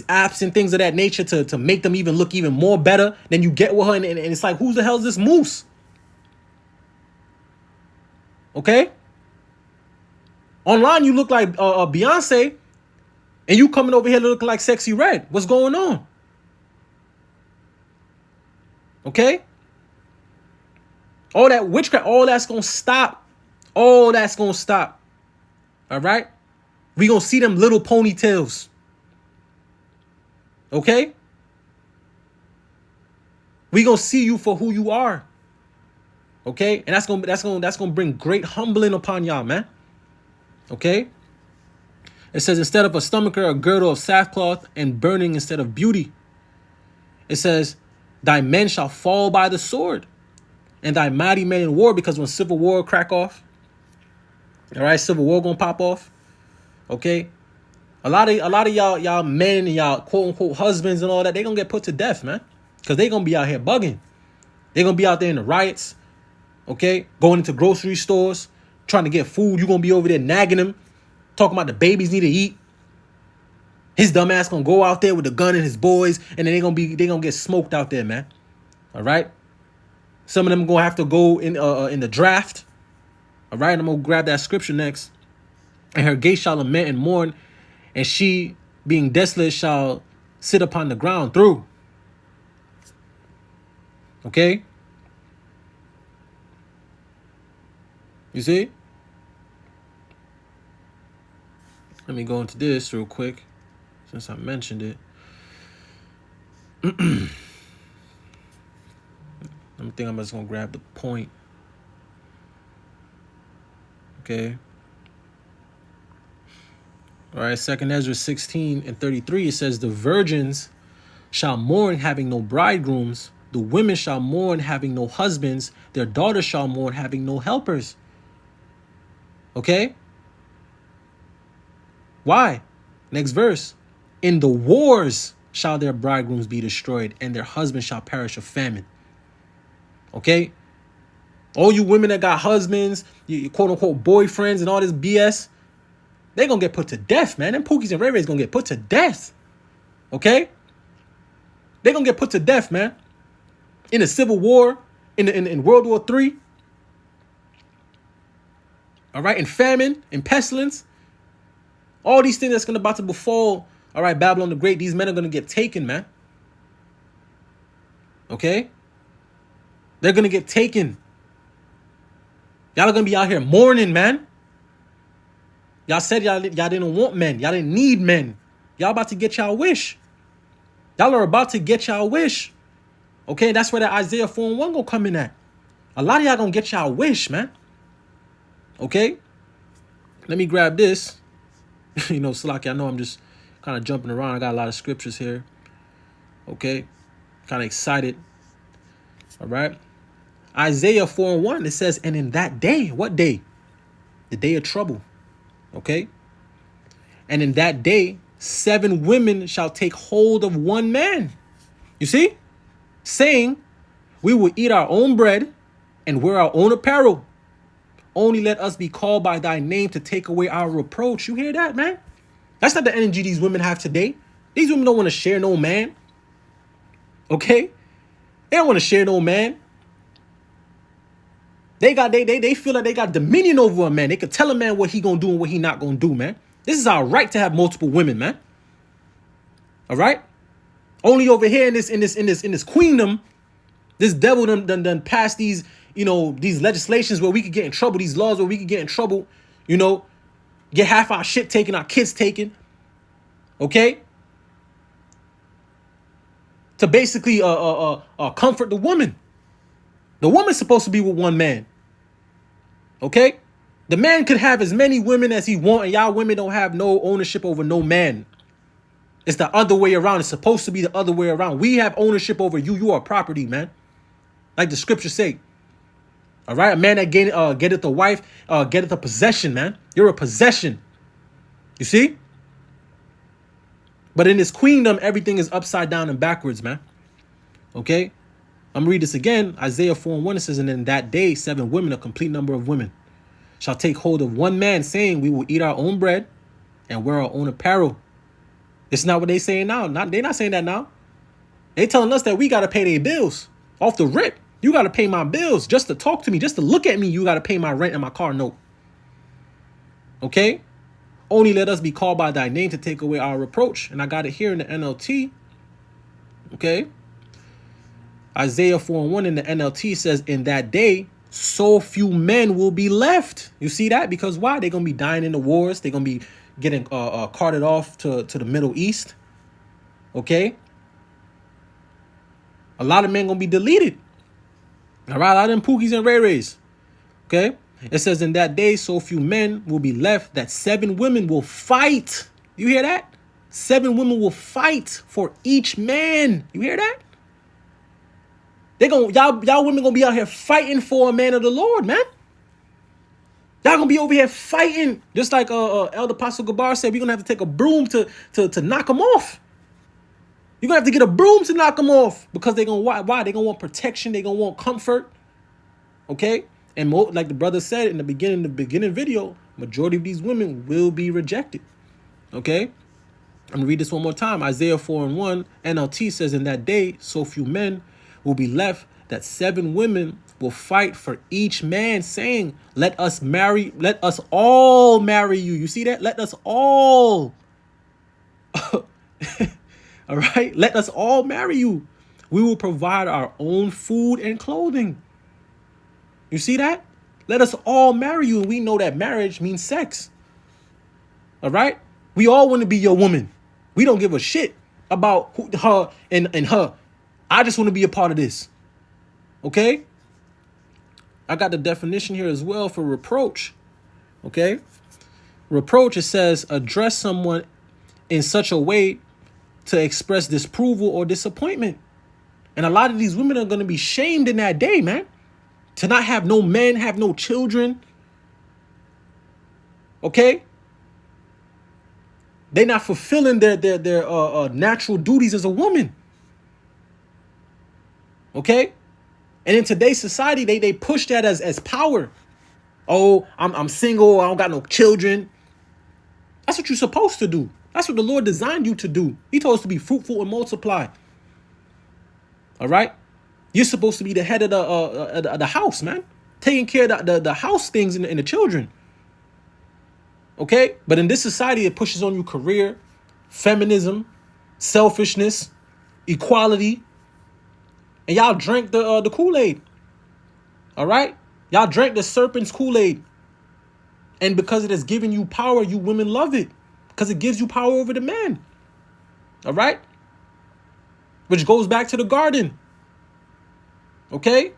apps and things of that nature to make them even look even more better. Then you get with her, and it's like, who the hell is this moose? Okay? Online you look like Beyonce, and you coming over here looking like Sexy Red. What's going on? Okay? All that witchcraft, all that's gonna stop. All that's gonna stop. All right? We gonna see them little ponytails. Okay? We gonna see you for who you are. Okay? And that's gonna bring great humbling upon y'all, man. Okay? It says, instead of a stomacher, a girdle of sackcloth, and burning instead of beauty. It says, thy men shall fall by the sword, and thy mighty men in war, because when civil war crack off, all right, civil war gonna pop off. Okay, a lot of y'all men and y'all quote unquote husbands and all that, they gonna get put to death, man, because they gonna be out here bugging. They gonna be out there in the riots. Okay, going into grocery stores trying to get food. You gonna be over there nagging them, talking about the babies need to eat. His dumb ass gonna go out there with the gun and his boys, and then they gonna get smoked out there, man. All right. Some of them gonna have to go in the draft. All right, I'm gonna grab that scripture next. And her gates shall lament and mourn, and she, being desolate, shall sit upon the ground through. Okay? You see? Let me go into this real quick, since I mentioned it. I think I'm just gonna grab the point. Okay. All right, 2 Ezra 16:33, it says, the virgins shall mourn having no bridegrooms, the women shall mourn having no husbands, their daughters shall mourn having no helpers. Okay? Why? Next verse. In the wars shall their bridegrooms be destroyed, and their husbands shall perish of famine. Okay? All you women that got husbands, you quote unquote boyfriends and all this BS, they gonna get put to death, man. Them Pookies and Ray Rays gonna get put to death. Okay? They gonna get put to death, man. In the Civil War, in World War III. All right, in famine, in pestilence. All these things that's about to befall, all right, Babylon the Great, these men are gonna get taken, man. Okay? They're gonna get taken. Y'all are gonna be out here mourning, man. Y'all said y'all didn't want men. Y'all didn't need men. Y'all about to get y'all wish. Y'all are about to get y'all wish. Okay, that's where that Isaiah 4:1 gonna come in at. A lot of y'all gonna get y'all wish, man. Okay? Let me grab this. Salaki, I know I'm just kind of jumping around. I got a lot of scriptures here. Okay? Kind of excited. All right? Isaiah 4:1, it says, and in that day, what day? The day of trouble. Okay? And in that day, 7 women shall take hold of one man. You see? Saying, we will eat our own bread and wear our own apparel. Only let us be called by thy name to take away our reproach. You hear that, man? That's not the energy these women have today. These women don't want to share no man. Okay? They don't want to share no man. They feel like they got dominion over a man. They could tell a man what he gonna do and what he not gonna do, man. This is our right to have multiple women, man. All right? Only over here in this queendom, this devil done passed these, these legislations where we could get in trouble, these laws where we could get in trouble, get half our shit taken, our kids taken. Okay? To basically comfort the woman. The woman's supposed to be with one man. Okay? The man could have as many women as he want, and y'all women don't have no ownership over no man. It's the other way around. It's supposed to be the other way around. We have ownership over you. You are property, man. Like the scriptures say. All right? A man that getteth a wife, getteth a possession, man. You're a possession. You see? But in this queendom, everything is upside down and backwards, man. Okay? I'm going to read this again. Isaiah 4:1, it says, and in that day, 7 women, a complete number of women, shall take hold of one man, saying, we will eat our own bread and wear our own apparel. It's not what they saying now. They're not saying that now. They telling us that we got to pay their bills. Off the rip, you got to pay my bills. Just to talk to me, just to look at me, you got to pay my rent and my car note. Okay? Only let us be called by thy name to take away our reproach. And I got it here in the NLT. Okay? Isaiah 4:1 in the NLT says, in that day, so few men will be left. You see that? Because why? They're going to be dying in the wars. They're going to be getting carted off to the Middle East. Okay? A lot of men going to be deleted. All right? A lot of them Pookies and Ray Rays. Okay? It says, in that day, so few men will be left that 7 women will fight. You hear that? 7 women will fight for each man. You hear that? Y'all women gonna be out here fighting for a man of the Lord, man. Y'all gonna be over here fighting, just like Elder Apostle Gabar said. We're gonna have to take a broom to knock them off. You're gonna have to get a broom to knock them off because they're gonna why? They gonna want protection. They gonna want comfort. Okay, and like the brother said in the beginning video, majority of these women will be rejected. Okay, I'm gonna read this one more time. Isaiah 4:1 NLT says, in that day, so few men will be left that 7 women will fight for each man, saying, let us all marry you. You see that? Let us all. All right? Let us all marry you. We will provide our own food and clothing. You see that? Let us all marry you. And we know that marriage means sex. All right? We all want to be your woman. We don't give a shit about her and her. I just want to be a part of this. Okay? I got the definition here as well for reproach. Okay? Reproach, it says, address someone in such a way to express disapproval or disappointment. And a lot of these women are going to be shamed in that day, man. To not have no men, have no children. Okay? They're not fulfilling their natural duties as a woman. Okay? And in today's society, they push that as power. Oh, I'm single. I don't got no children. That's what you're supposed to do. That's what the Lord designed you to do. He told us to be fruitful and multiply. All right? You're supposed to be the head of the house, man. Taking care of the house things and the children. Okay? But in this society, it pushes on you career, feminism, selfishness, equality. And y'all drank the Kool-Aid. All right? Y'all drank the serpent's Kool-Aid. And because it has given you power, you women love it. Because it gives you power over the man. All right? Which goes back to the garden. Okay?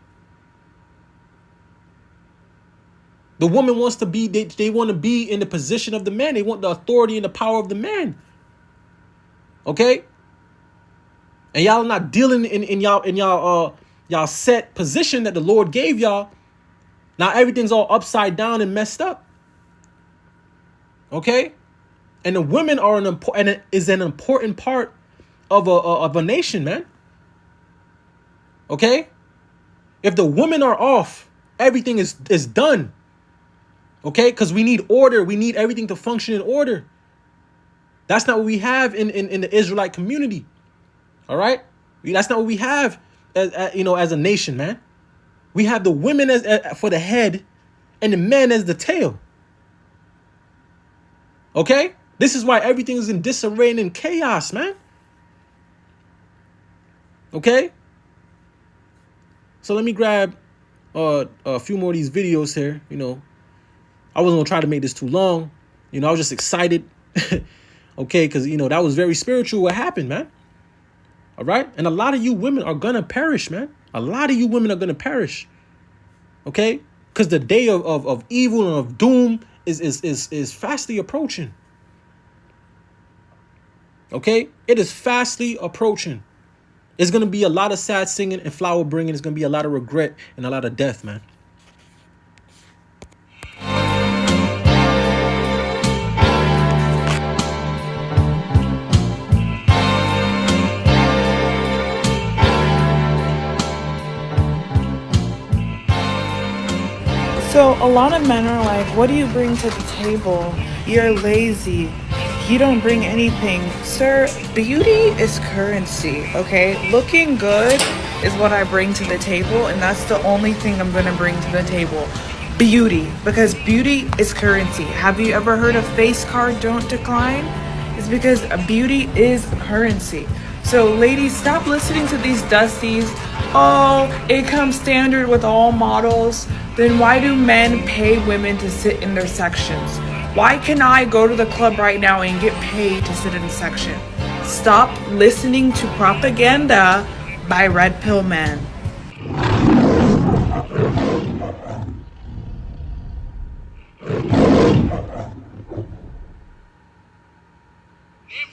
The woman wants to be, they want to be in the position of the man. They want the authority and the power of the man. Okay? And y'all not dealing in y'all set position that the Lord gave y'all. Now everything's all upside down and messed up. Okay? And the women are an important part of a nation, man. Okay? If the women are off, everything is done. Okay? Because we need order. We need everything to function in order. That's not what we have in the Israelite community. All right? That's not what we have as a nation, man. We have the women as for the head and the men as the tail. Okay? This is why everything is in disarray and in chaos, man. Okay? So let me grab a few more of these videos here. I wasn't going to try to make this too long. I was just excited. Okay? Because, that was very spiritual what happened, man. All right? And a lot of you women are going to perish, man. A lot of you women are going to perish. Okay? Because the day of evil and of doom is fastly approaching. Okay? It is fastly approaching. It's going to be a lot of sad singing and flower bringing. It's going to be a lot of regret and a lot of death, man. So a lot of men are like, what do you bring to the table? You're lazy. You don't bring anything. Sir, beauty is currency, okay? Looking good is what I bring to the table, and that's the only thing I'm gonna bring to the table. Beauty, because beauty is currency. Have you ever heard of face card don't decline? It's because beauty is currency. So ladies, stop listening to these dusties. Oh, it comes standard with all models. Then why do men pay women to sit in their sections? Why can I go to the club right now and get paid to sit in a section? Stop listening to propaganda by red pill men.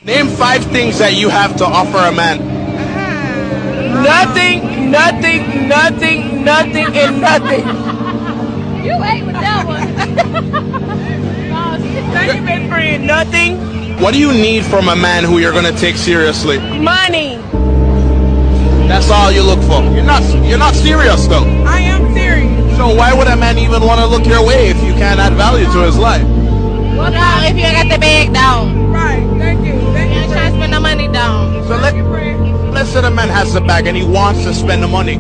Name 5 things that you have to offer a man. Nothing, nothing, nothing, nothing, and nothing. You ate with that one. Thank you, best friend. Nothing. What do you need from a man who you're gonna take seriously? Money. That's all you look for. You're not serious though. I am serious. So why would a man even want to look your way if you can't add value to his life? Well, no, if you ain't got the bag down. Right. Thank you. Thank You ain't trying to spend no money down. So let's say the man has the bag and he wants to spend the money.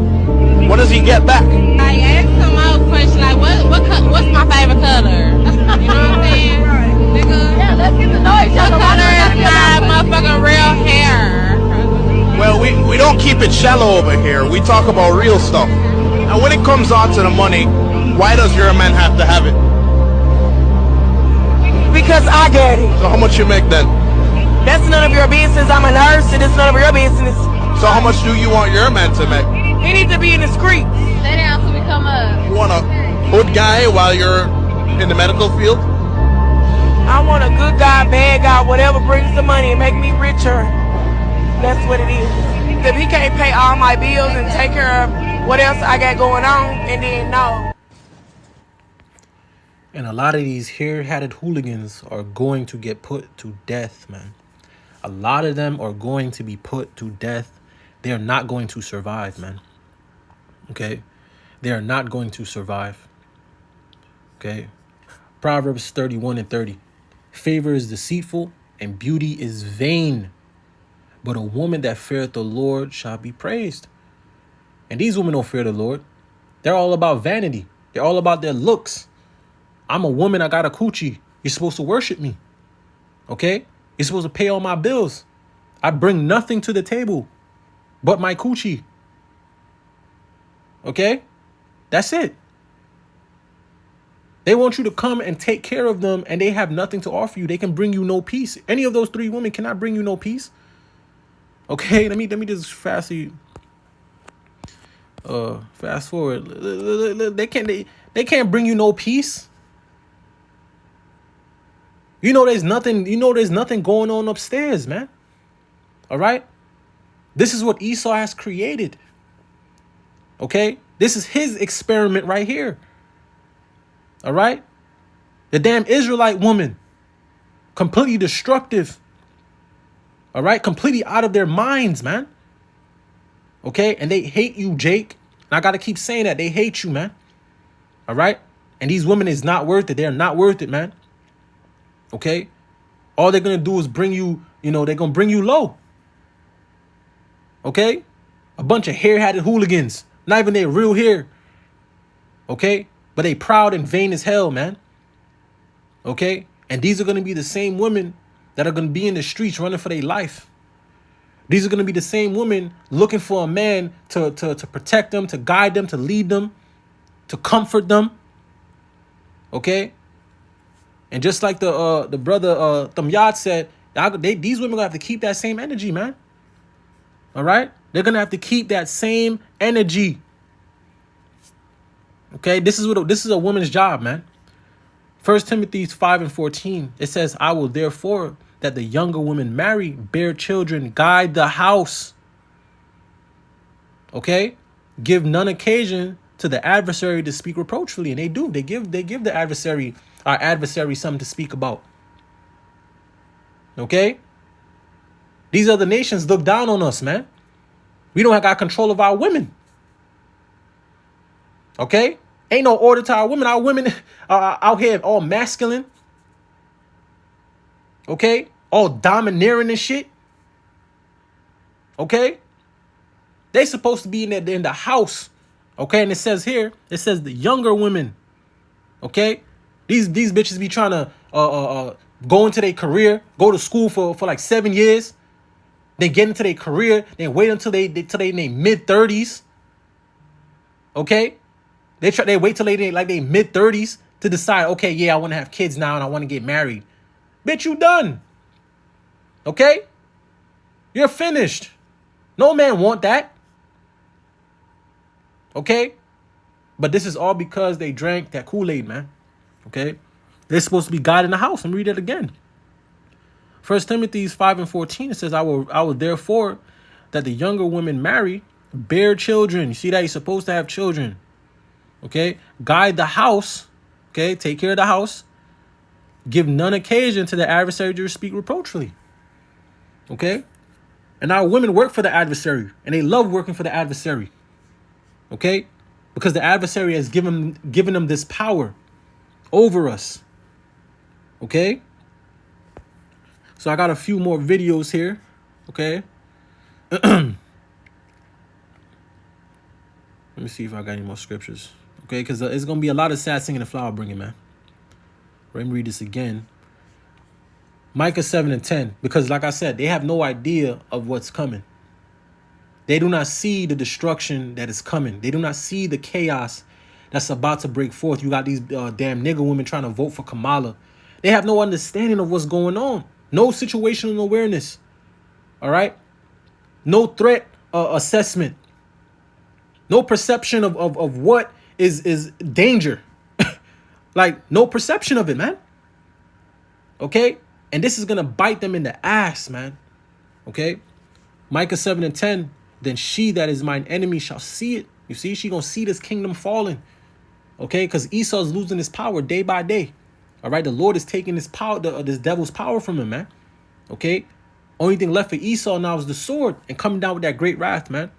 What does he get back? I asked him out a question like, what's my favorite color? You know what I'm saying? Nigga. Yeah, let's get to know each other. What color is my motherfucking real hair? Well, we don't keep it shallow over here. We talk about real stuff. And when it comes on to the money, why does your man have to have it? Because I get it. So how much you make then? That's none of your business. I'm a nurse, and it's none of your business. So how much do you want your man to make? He needs to be in the street. Stay down till we come up. You want a hood guy while you're in the medical field? I want a good guy, bad guy, whatever brings the money and make me richer. That's what it is. If he can't pay all my bills and take care of what else I got going on, and then no. And a lot of these here-hatted hooligans are going to get put to death, man. A lot of them are going to be put to death. They are not going to survive, man. Okay? They are not going to survive. Okay? Proverbs 31:30. Favor is deceitful and beauty is vain. But a woman that feareth the Lord shall be praised. And these women don't fear the Lord. They're all about vanity. They're all about their looks. I'm a woman. I got a coochie. You're supposed to worship me. Okay? You're supposed to pay all my bills. I bring nothing to the table but my coochie. Okay? That's it. They want you to come and take care of them, and they have nothing to offer you. They can bring you no peace. Any of those 3 women cannot bring you no peace. Okay? Let me just fast forward. They can't bring you no peace. You know there's nothing going on upstairs, man. All right? This is what Esau has created. Okay? This is his experiment right here. All right? The damn Israelite woman. Completely destructive. All right? Completely out of their minds, man. Okay? And they hate you, Jake. And I got to keep saying that. They hate you, man. All right? And these women is not worth it. They're not worth it, man. Okay? All they're going to do is bring you, they're going to bring you low. Okay? A bunch of hair-hatted hooligans. Not even their real hair. Okay? But they proud and vain as hell, man. Okay? And these are going to be the same women that are going to be in the streets running for their life. These are going to be the same women looking for a man to protect them, to guide them, to lead them, to comfort them. Okay? And just like the brother Thamyad said, these women are going to have to keep that same energy, man. All right? They're going to have to keep that same energy. Okay, this is a woman's job, man. 1 Timothy 5:14, it says, I will therefore that the younger women marry, bear children, guide the house. Okay? Give none occasion to the adversary to speak reproachfully. And they do. They give the adversary, our adversary, something to speak about. Okay? These other nations look down on us, man. We don't have got control of our women. Okay? Ain't no order to our women. Our women are out here all masculine. Okay? All domineering and shit. Okay? They supposed to be in the house. Okay? And it says here, it says the younger women. Okay? These bitches be trying to go into their career, go to school for like 7 years, then get into their career, then wait until they mid-30s. Okay? They wait till they mid-30s to decide, okay, yeah, I want to have kids now and I want to get married. Bitch, you done. Okay? You're finished. No man want that. Okay? But this is all because they drank that Kool-Aid, man. Okay? They're supposed to be God in the house. Let me read it again. 1 Timothy 5:14, it says, I will therefore that the younger women marry, bear children. You see that? You're supposed to have children. Okay? Guide the house. Okay? Take care of the house. Give none occasion to the adversary to speak reproachfully. Okay? And our women work for the adversary. And they love working for the adversary. Okay? Because the adversary has given them this power over us. Okay? So I got a few more videos here. Okay? Let me see if I got any more scriptures. Okay? Because it's going to be a lot of sad singing and flower bringing, man. Let me read this again. Micah 7:10. Because like I said, they have no idea of what's coming. They do not see the destruction that is coming. They do not see the chaos that's about to break forth. You got these damn nigger women trying to vote for Kamala. They have no understanding of what's going on. No situational awareness. All right? No threat assessment. No perception of what is danger. Like, no perception of it, man. Okay? And this is going to bite them in the ass, man. Okay? Micah 7:10. Then she that is mine enemy shall see it. You see? She going to see this kingdom falling. Okay? Because Esau's losing his power day by day. All right? The Lord is taking this power, this devil's power from him, man. Okay? Only thing left for Esau now is the sword and coming down with that great wrath, man.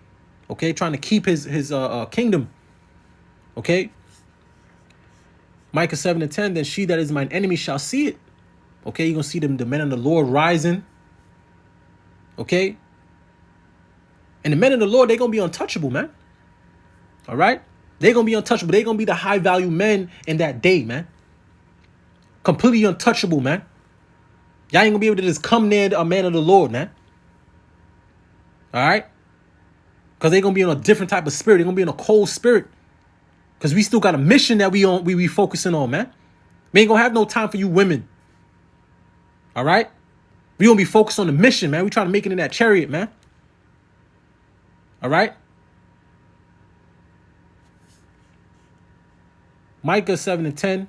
Okay? Trying to keep his kingdom. Okay? Micah 7:10, then she that is mine enemy shall see it. Okay, you're going to see the men of the Lord rising. Okay? And the men of the Lord, they're going to be untouchable, man. All right? They're going to be untouchable. They're going to be the high-value men in that day, man. Completely untouchable, man. Y'all ain't going to be able to just come near a man of the Lord, man. All right? Because they're going to be in a different type of spirit. They're going to be in a cold spirit. Because we still got a mission that we focusing on, man. We ain't gonna have no time for you women. All right? We gonna be focused on the mission, man. We trying to make it in that chariot, man. All right? Micah 7:10.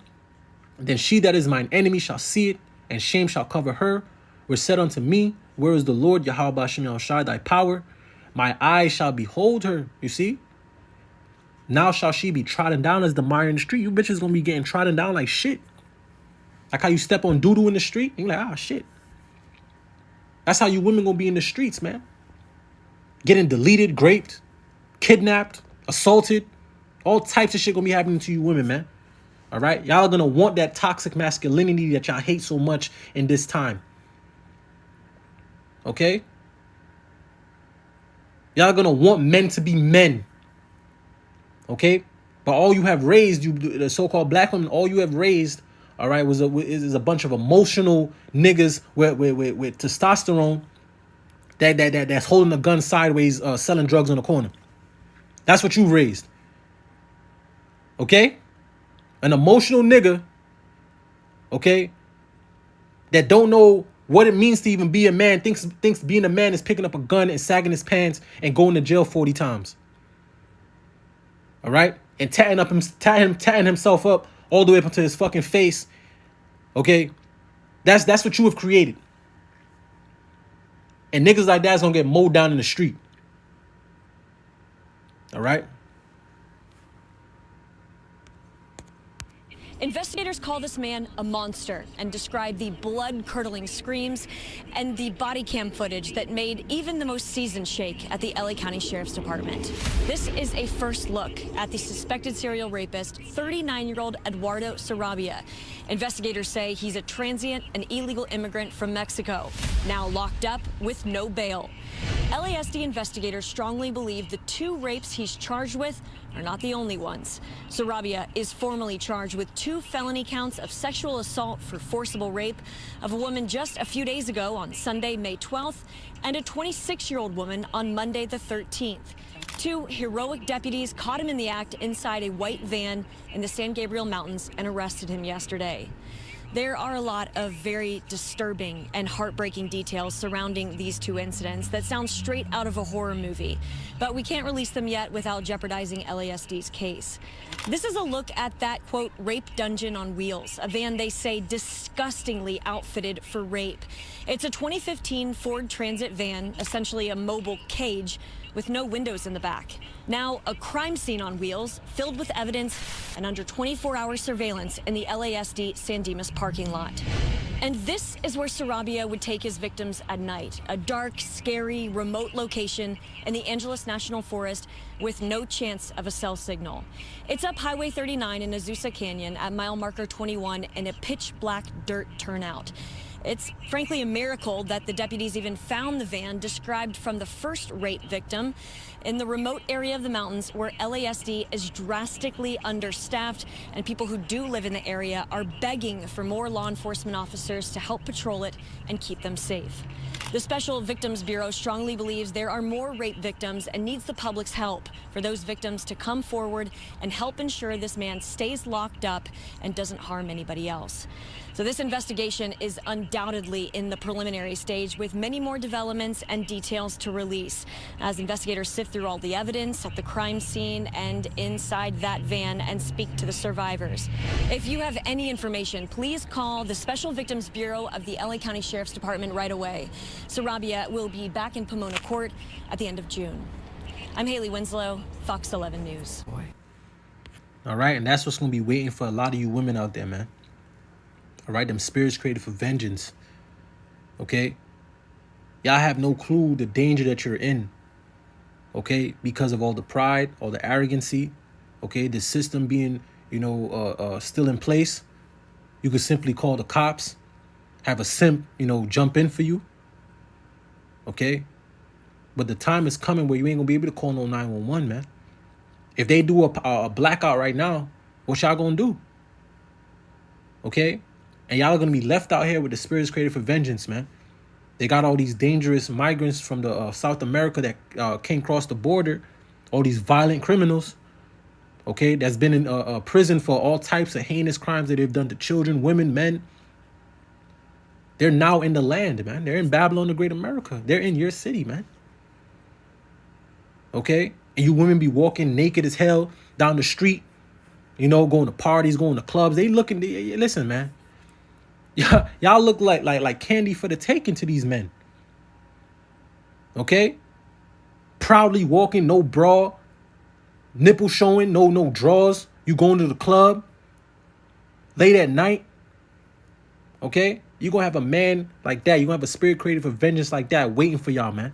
Then she that is mine enemy shall see it, and shame shall cover her. Were said unto me, where is the Lord Yahweh Bashem Yahushai, thy power? My eyes shall behold her. You see? Now shall she be trodden down as the mire in the street. You bitches gonna be getting trodden down like shit. Like how you step on doo-doo in the street. And you're like, ah, shit. That's how you women gonna be in the streets, man. Getting deleted, raped, kidnapped, assaulted. All types of shit gonna be happening to you women, man. All right? Y'all are gonna want that toxic masculinity that y'all hate so much in this time. Okay? Y'all are gonna want men to be men. Okay, but all you have raised, the so-called black women, all you have raised, all right, is a bunch of emotional niggas with testosterone that's holding a gun sideways, selling drugs on the corner. That's what you raised. Okay, an emotional nigga. Okay, that don't know what it means to even be a man. Thinks being a man is picking up a gun and sagging his pants and going to jail 40 times. All right? and tatting himself up all the way up into his fucking face. Okay, that's what you have created. And niggas like that's gonna get mowed down in the street. All right. Investigators call this man a monster and describe the blood-curdling screams and the body cam footage that made even the most seasoned shake at the LA County Sheriff's Department. This is a first look at the suspected serial rapist, 39-year-old Eduardo Sarabia. Investigators say he's a transient and illegal immigrant from Mexico, now locked up with no bail. LASD investigators strongly believe the 2 rapes he's charged with are not the only ones. Sarabia is formally charged with 2 felony counts of sexual assault for forcible rape of a woman just a few days ago on Sunday, May 12th, and a 26-year-old woman on Monday the 13th. 2 heroic deputies caught him in the act inside a white van in the San Gabriel Mountains and arrested him yesterday. There are a lot of very disturbing and heartbreaking details surrounding these 2 incidents that sound straight out of a horror movie, but we can't release them yet without jeopardizing LASD's case. This is a look at that, quote, rape dungeon on wheels, a van they say disgustingly outfitted for rape. It's a 2015 Ford Transit van, essentially a mobile cage with no windows in the back. Now a crime scene on wheels filled with evidence and under 24-hour surveillance in the LASD San Dimas parking lot. And this is where Sarabia would take his victims at night, a dark, scary, remote location in the Angeles National Forest with no chance of a cell signal. It's up Highway 39 in Azusa Canyon at mile marker 21 in a pitch black dirt turnout. It's frankly a miracle that the deputies even found the van described from the first rape victim in the remote area of the mountains where LASD is drastically understaffed, and people who do live in the area are begging for more law enforcement officers to help patrol it and keep them safe. The Special Victims Bureau strongly believes there are more rape victims and needs the public's help for those victims to come forward and help ensure this man stays locked up and doesn't harm anybody else. So this investigation is undoubtedly in the preliminary stage with many more developments and details to release as investigators sift through all the evidence at the crime scene and inside that van and speak to the survivors. If you have any information, please call the Special Victims Bureau of the LA County Sheriff's Department right away. Sarabia will be back in Pomona Court at the end of June. I'm Haley Winslow, Fox 11 News. All right, and that's what's going to be waiting for a lot of you women out there, man. All right, them spirits created for vengeance. Okay? Y'all have no clue the danger that you're in. Okay? Because of all the pride, all the arrogancy. Okay? The system being, still in place. You could simply call the cops. Have a simp, jump in for you. Okay? But the time is coming where you ain't going to be able to call no 911, man. If they do a blackout right now, what y'all going to do? Okay? And y'all are going to be left out here with the spirits created for vengeance, man. They got all these dangerous migrants from the South America that came across the border. All these violent criminals, okay, that's been in prison for all types of heinous crimes that they've done to children, women, men. They're now in the land, man. They're in Babylon, the Great America. They're in your city, man. Okay? And you women be walking naked as hell down the street, going to parties, going to clubs. They looking, listen, man. Y'all look like candy for the taking to these men. Okay? Proudly walking, no bra, nipple showing, no drawers. You going to the club late at night. Okay? You gonna have a man like that. You gonna have a spirit created for vengeance like that waiting for y'all, man.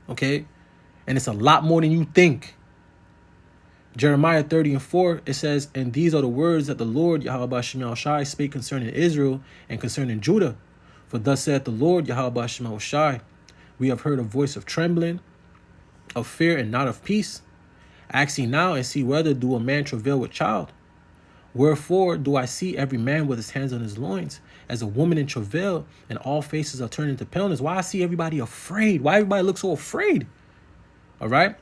Okay? And it's a lot more than you think. Jeremiah 30:4, it says, and these are the words that the Lord, Yahweh Shemel Shai, spake concerning Israel and concerning Judah. For thus saith the Lord, Yahweh Shemel Shai, we have heard a voice of trembling, of fear and not of peace. Ask ye now and see whether do a man travail with child. Wherefore do I see every man with his hands on his loins, as a woman in travail, and all faces are turned into paleness. Why I see everybody afraid? Why everybody looks so afraid? All right.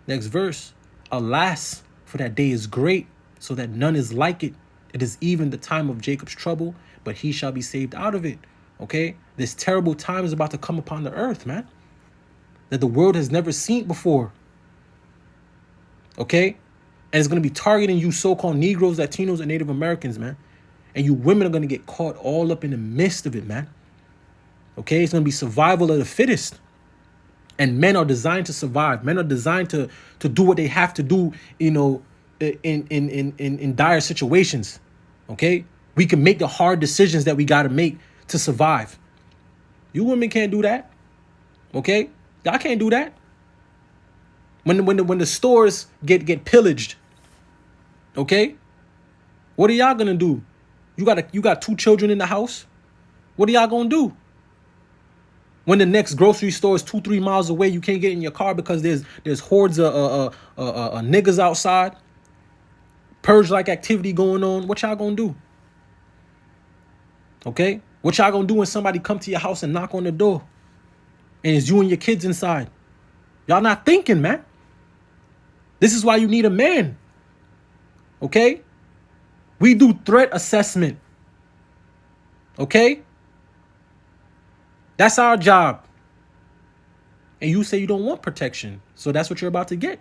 Next verse. Alas, for that day is great, so that none is like it. It is even the time of Jacob's trouble, but he shall be saved out of it. Okay? This terrible time is about to come upon the earth, man, that the world has never seen before. Okay? And it's going to be targeting you so-called Negroes, Latinos, and Native Americans, man. And you women are going to get caught all up in the midst of it, man. Okay? It's going to be survival of the fittest. And men are designed to survive. Men are designed to do what they have to do, you know, in dire situations. Okay? We can make the hard decisions that we got to make to survive. You women can't do that. Okay? Y'all can't do that. When the stores get pillaged, okay? What are y'all gonna do? You got 2 children in the house? What are y'all gonna do? When the next grocery store is 2-3 miles away, you can't get in your car because there's hordes of niggas outside. Purge-like activity going on. What y'all gonna do? Okay? What y'all gonna do when somebody come to your house and knock on the door? And it's you and your kids inside. Y'all not thinking, man. This is why you need a man. Okay? We do threat assessment. Okay? That's our job. And you say you don't want protection. So that's what you're about to get.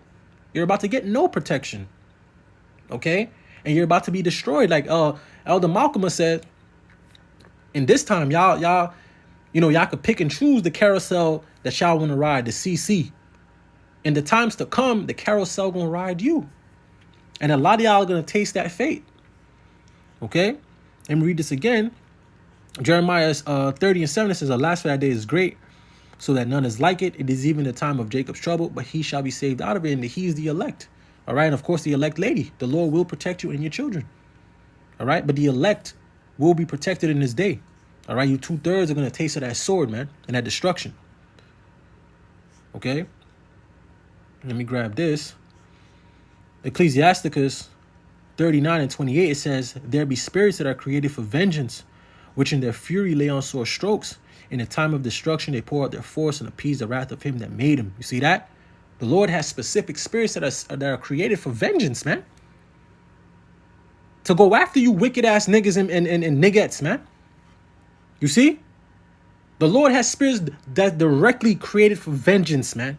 You're about to get no protection. Okay? And you're about to be destroyed. Like Elder Malcolm said, in this time, y'all could pick and choose the carousel that y'all want to ride, the CC. In the times to come, the carousel gonna ride you. And a lot of y'all are gonna taste that fate. Okay? Let me read this again. Jeremiah 30:7 says, alas, for that day is great, so that none is like it. It is even the time of Jacob's trouble, but he shall be saved out of it, and he is the elect. All right? And of course, the elect lady. The Lord will protect you and your children. All right? But the elect will be protected in this day. All right? You 2/3 are gonna taste of that sword, man, and that destruction. Okay? Let me grab this. Ecclesiasticus 39:28, it says, there be spirits that are created for vengeance, which in their fury lay on sore strokes. In the time of destruction, they pour out their force and appease the wrath of him that made him. You see that? The Lord has specific spirits that are created for vengeance, man. To go after you wicked ass niggas and niggettes, man. You see? The Lord has spirits that directly created for vengeance, man.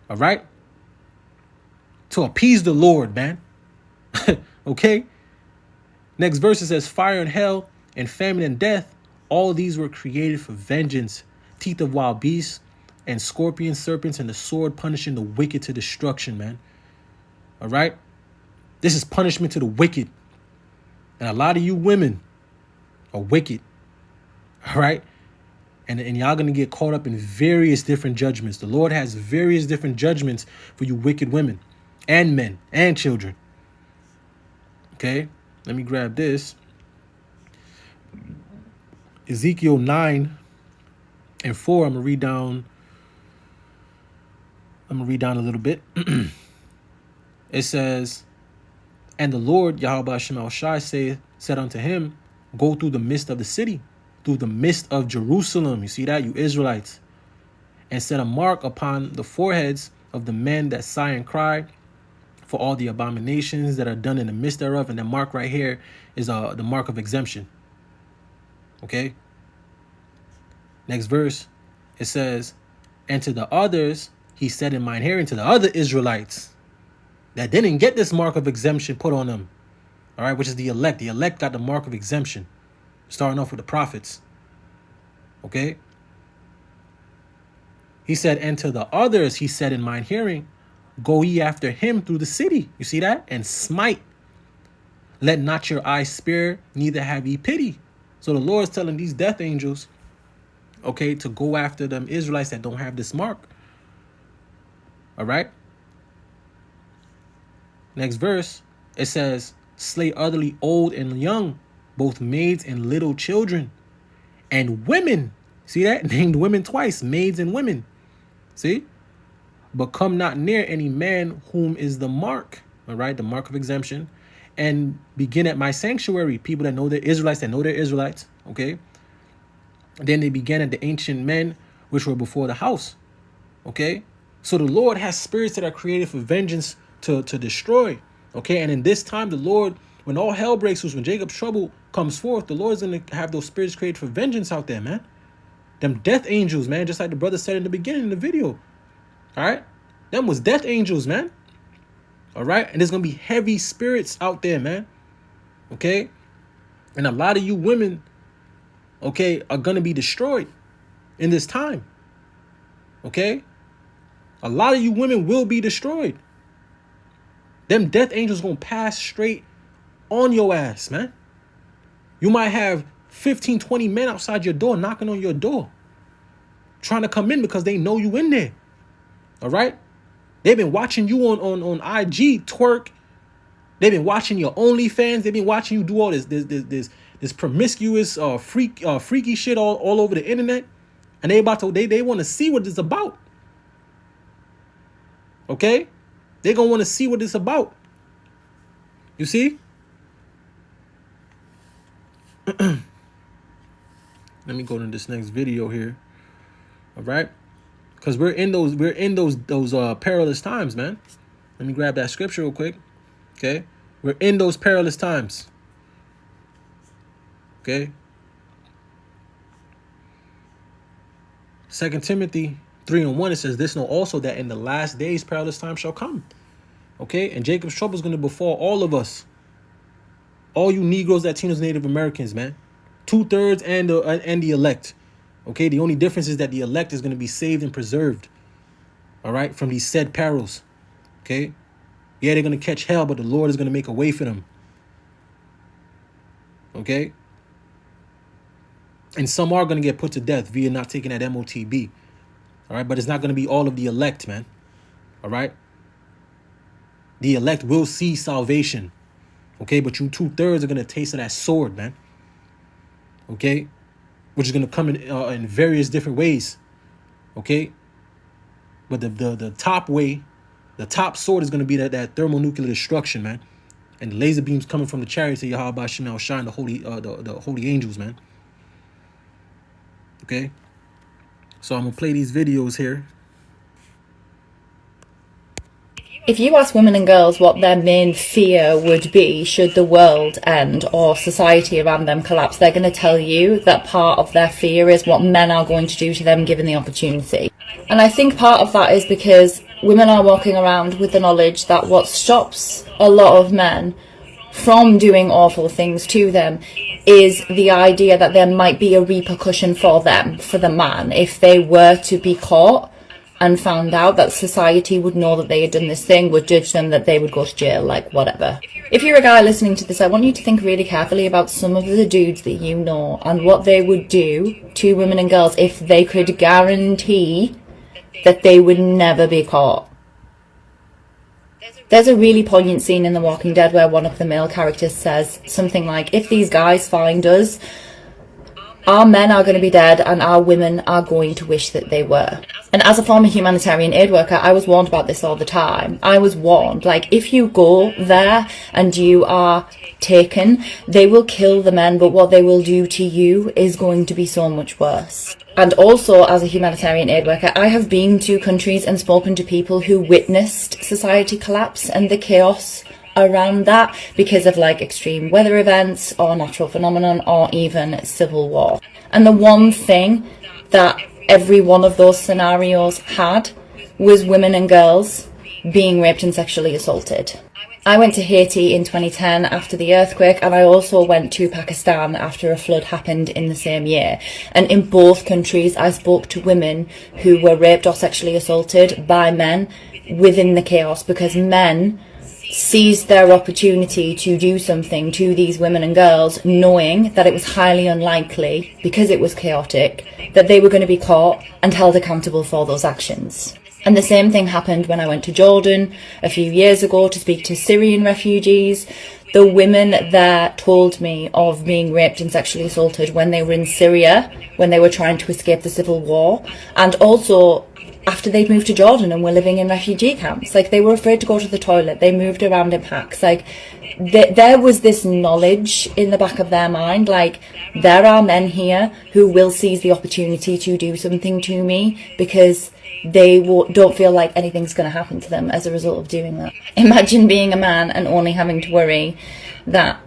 All right? To appease the Lord, man. Okay? Next verse, it says, fire and hell and famine and death, all these were created for vengeance. Teeth of wild beasts and scorpions, serpents, and the sword punishing the wicked to destruction, man. All right? This is punishment to the wicked. And a lot of you women are wicked. All right? And y'all going to get caught up in various different judgments. The Lord has various different judgments for you wicked women and men and children. Okay, let me grab this. Ezekiel 9:4. I'm going to read down a little bit. It says, and the Lord, Yahweh Shemel Shai, said unto him, go through the midst of the city, through the midst of Jerusalem. You see that, you Israelites? And set a mark upon the foreheads of the men that sigh and cry for all the abominations that are done in the midst thereof. And the mark right here is the mark of exemption. Okay? Next verse, it says, and to the others, he said in mine hearing, to the other Israelites that didn't get this mark of exemption put on them. All right, which is the elect. The elect got the mark of exemption. Starting off with the prophets. Okay? He said, and to the others, he said in mine hearing, go ye after him through the city. You see that? And smite. Let not your eyes spare, neither have ye pity. So the Lord is telling these death angels, okay, to go after them Israelites that don't have this mark. All right? Next verse, it says, slay utterly old and young, both maids and little children, and women. See that? Named women twice, maids and women. See? But come not near any man whom is the mark, all right, the mark of exemption, and begin at my sanctuary. People that know they're Israelites, that know they're Israelites, okay? Then they began at the ancient men which were before the house, okay? So the Lord has spirits that are created for vengeance to destroy, okay? And in this time, the Lord, when all hell breaks loose, when Jacob's trouble comes forth, the Lord's going to have those spirits created for vengeance out there, man. Them death angels, man, just like the brother said in the beginning of the video. All right? Them was death angels, man. All right. And there's going to be heavy spirits out there, man. Okay. And a lot of you women, okay, are going to be destroyed in this time. Okay. A lot of you women will be destroyed. Them death angels going to pass straight on your ass, man. You might have 15, 20 men outside your door knocking on your door, trying to come in because they know you in there. All right. They've been watching you on IG twerk. They've been watching your OnlyFans. They've been watching you do all this promiscuous freaky shit all over the internet. And they want to see what it's about. Okay? They're going to want to see what it's about. You see? Let me go to this next video here. All right? Because we're in those perilous times, man. Let me grab that scripture real quick. Okay? We're in those perilous times. Okay? 2 Timothy 3:1, it says, "This know also that in the last days perilous times shall come." Okay? And Jacob's trouble is going to befall all of us. All you Negroes, Latinos, Native Americans, man. 2/3 and the elect. Okay? The only difference is that the elect is going to be saved and preserved. All right? From these said perils. Okay? Yeah, they're going to catch hell, but the Lord is going to make a way for them. Okay? And some are going to get put to death via not taking that MOTB. All right? But it's not going to be all of the elect, man. All right? The elect will see salvation. Okay? But you 2/3 are going to taste of that sword, man. Okay? Which is going to come in various different ways. Okay? But the top way, the top sword is going to be that thermonuclear destruction, man. And the laser beams coming from the chariots of Yahweh Shemel Shine, the holy angels, man. Okay? So I'm going to play these videos here. If you ask women and girls what their main fear would be should the world end or society around them collapse, they're going to tell you that part of their fear is what men are going to do to them given the opportunity. And I think part of that is because women are walking around with the knowledge that what stops a lot of men from doing awful things to them is the idea that there might be a repercussion for them, for the man, if they were to be caught and found out, that society would know that they had done this thing, would judge them, that they would go to jail, like whatever. If you're a guy listening to this, I want you to think really carefully about some of the dudes that you know and what they would do to women and girls if they could guarantee that they would never be caught. There's a really poignant scene in The Walking Dead where one of the male characters says something like, if these guys find us, our men are going to be dead and our women are going to wish that they were. And as a former humanitarian aid worker, I was warned about this all the time. I was warned, like, if you go there and you are taken, they will kill the men, but what they will do to you is going to be so much worse. And also, as a humanitarian aid worker, I have been to countries and spoken to people who witnessed society collapse and the chaos around that because of like extreme weather events or natural phenomenon or even civil war. And the one thing that every one of those scenarios had was women and girls being raped and sexually assaulted. I went to Haiti in 2010 after the earthquake, and I also went to Pakistan after a flood happened in the same year. And in both countries, I spoke to women who were raped or sexually assaulted by men within the chaos, because men seized their opportunity to do something to these women and girls, knowing that it was highly unlikely, because it was chaotic, that they were going to be caught and held accountable for those actions. And the same thing happened when I went to Jordan a few years ago to speak to Syrian refugees. The women there told me of being raped and sexually assaulted when they were in Syria, when they were trying to escape the civil war, and also after they'd moved to Jordan and were living in refugee camps. Like, they were afraid to go to the toilet. They moved around in packs. Like, there was this knowledge in the back of their mind, like, there are men here who will seize the opportunity to do something to me because they don't feel like anything's going to happen to them as a result of doing that. Imagine being a man and only having to worry that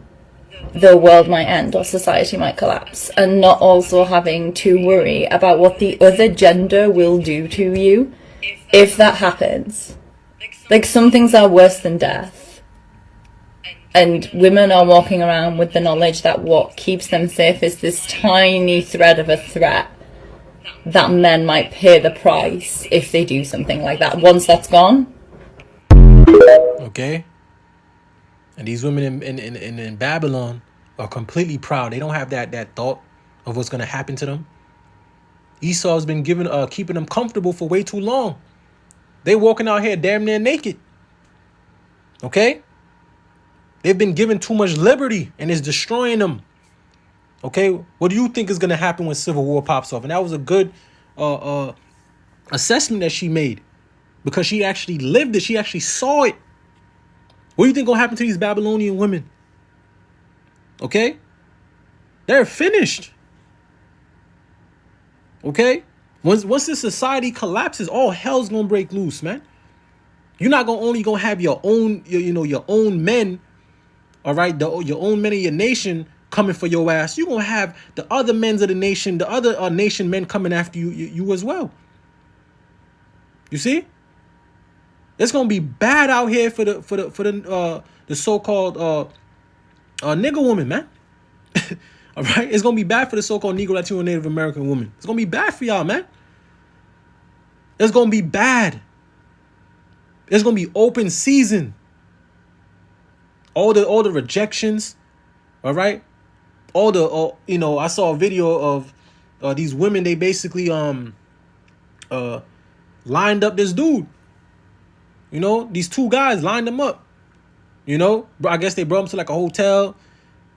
the world might end or society might collapse, and not also having to worry about what the other gender will do to you if that happens. Like, some things are worse than death. And women are walking around with the knowledge that what keeps them safe is this tiny thread of a threat that men might pay the price if they do something like that. Once that's gone. Okay? And these women in Babylon are completely proud. They don't have that thought of what's going to happen to them. Esau has been keeping them comfortable for way too long. They walking out here damn near naked. Okay? They've been given too much liberty and it's destroying them. Okay? What do you think is going to happen when civil war pops off? And that was a good assessment that she made, because she actually lived it. She actually saw it. What do you think going to happen to these Babylonian women? Okay? They're finished. Okay? Once this society collapses, all hell's going to break loose, man. You're not only going to have your own, your own men, all right, your own men of your nation coming for your ass. You're going to have the other men of the nation, the other nation men coming after you as well. You see? It's going to be bad out here for the so-called nigger woman, man. All right? It's going to be bad for the so-called Negro, Latino, and Native American woman. It's going to be bad for y'all, man. It's going to be bad. It's going to be open season. All the rejections, all right? I saw a video of these women. They basically lined up this dude. These two guys lined him up. I guess they brought him to like a hotel.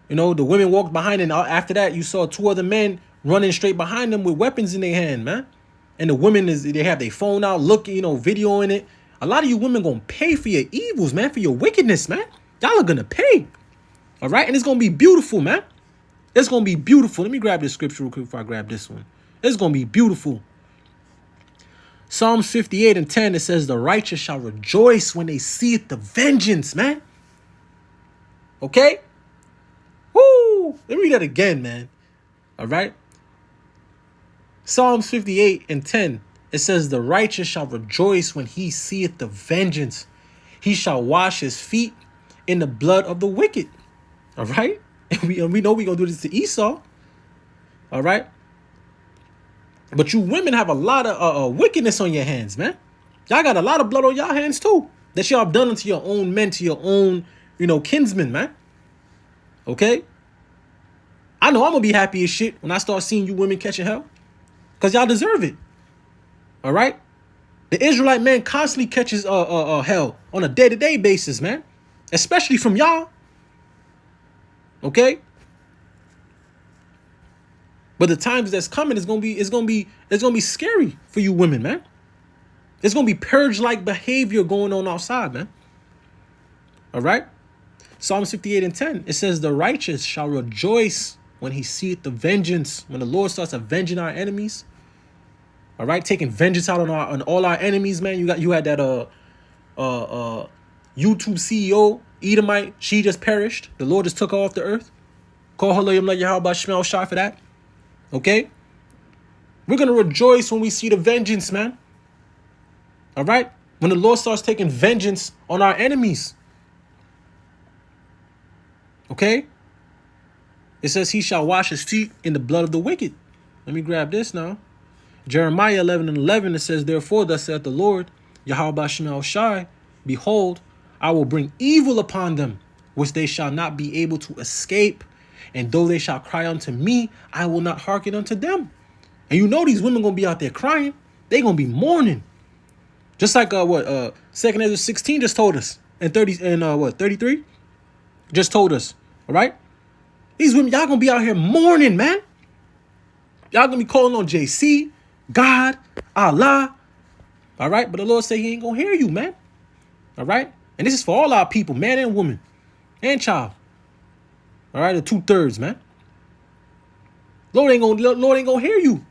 The women walked behind, and after that, you saw two other men running straight behind them with weapons in their hand, man. And the women they have their phone out, looking, videoing it. A lot of you women gonna pay for your evils, man, for your wickedness, man. Y'all are gonna pay, all right? And it's gonna be beautiful, man. It's gonna be beautiful. Let me grab this scripture real quick before I grab this one. It's gonna be beautiful. Psalms 58:10, it says, "The righteous shall rejoice when they see the vengeance," man. Okay? Woo! Let me read that again, man. All right? Psalms 58:10, it says, "The righteous shall rejoice when he seeth the vengeance. He shall wash his feet in the blood of the wicked." All right? And we know we're going to do this to Esau. All right? But you women have a lot of wickedness on your hands, man. Y'all got a lot of blood on y'all hands too, that y'all have done unto your own men, to your own, kinsmen, man. Okay? I know I'm going to be happy as shit when I start seeing you women catching hell, because y'all deserve it. All right? The Israelite man constantly catches hell on a day-to-day basis, man. Especially from y'all. Okay? But the times that's coming is gonna be scary for you women, man. It's gonna be purge-like behavior going on outside, man. All right? Psalms 58:10, it says, "The righteous shall rejoice when he seeth the vengeance." When the Lord starts avenging our enemies. All right, taking vengeance out on all our enemies, man. You had that YouTube CEO, Edomite. She just perished. The Lord just took her off the earth. Call her Yahweh Shemel Shai for that. Okay? We're going to rejoice when we see the vengeance, man. All right? When the Lord starts taking vengeance on our enemies. Okay? It says he shall wash his feet in the blood of the wicked. Let me grab this now. Jeremiah 11:11, it says, "Therefore thus saith the Lord, Yahweh Shemel Shai, behold, I will bring evil upon them, which they shall not be able to escape. And though they shall cry unto me, I will not hearken unto them." And these women gonna be out there crying. They gonna be mourning. Just like 2 Ezra 16 just told us. And 33 just told us. All right? These women, y'all gonna be out here mourning, man. Y'all gonna be calling on JC, God, Allah. All right? But the Lord say he ain't gonna hear you, man. All right? And this is for all our people, man and woman and child. All right? The 2/3, man. Lord ain't gonna hear you.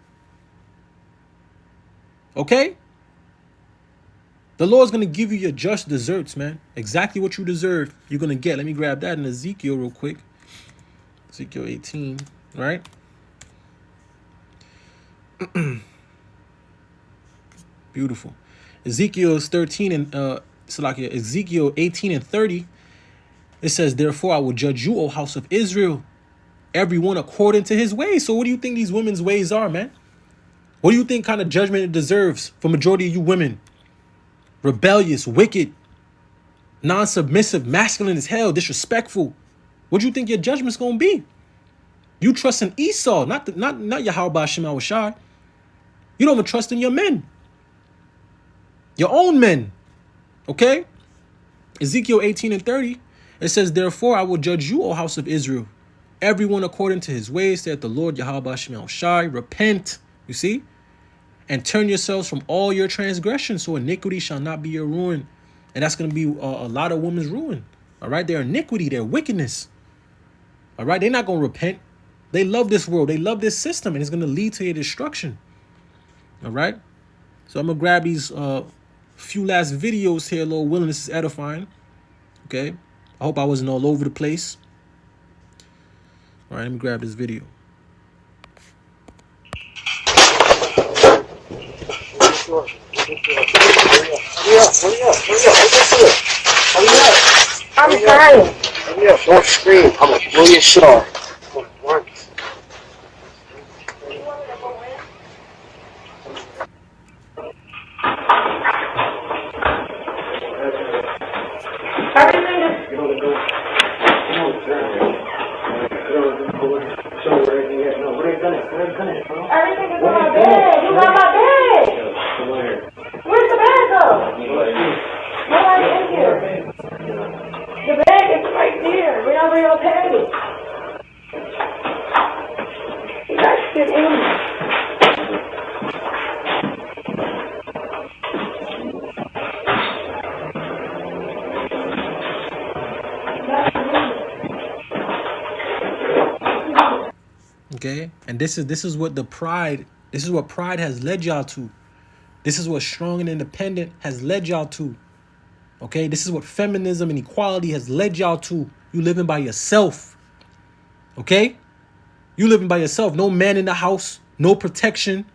Okay? The Lord's gonna give you your just deserts, man. Exactly what you deserve, you're gonna get. Let me grab that in Ezekiel real quick. Ezekiel 18, right? Beautiful. Ezekiel 13 it's like Ezekiel 18 and 30. It says, therefore I will judge you, O house of Israel, everyone according to his ways. So what do you think these women's ways are, man? What do you think kind of judgment it deserves for majority of you women? Rebellious, wicked, non-submissive, masculine as hell, disrespectful. What do you think your judgment's gonna be? You trust in Esau, not Yahweh Shem Awashai. You don't even trust in your men. Your own men. Okay? Ezekiel 18 and 30. It says, therefore I will judge you, O house of Israel, everyone according to his ways, saith the Lord Yahweh Shem Awashai. Repent, you see? And turn yourselves from all your transgressions, so iniquity shall not be your ruin. And that's going to be a lot of women's ruin. All right? Their iniquity, their wickedness. All right? They're not going to repent. They love this world. They love this system, and it's going to lead to your destruction. All right? So I'm going to grab these few last videos here, Lord willing. This is edifying. Okay? I hope I wasn't all over the place. All right, let me grab this video. I'm trying. Hurry up, don't scream. I'm gonna blow your shit off. Everything is on my bed. You got my bed. Where's the bag go? Nobody's in here. The bag is right there. We don't bring no package. You got shit in there. Okay, and this is what pride has led y'all to. This is what strong and independent has led y'all to. Okay, this is what feminism and equality has led y'all to. You living by yourself. Okay, you living by yourself. No man in the house, no protection.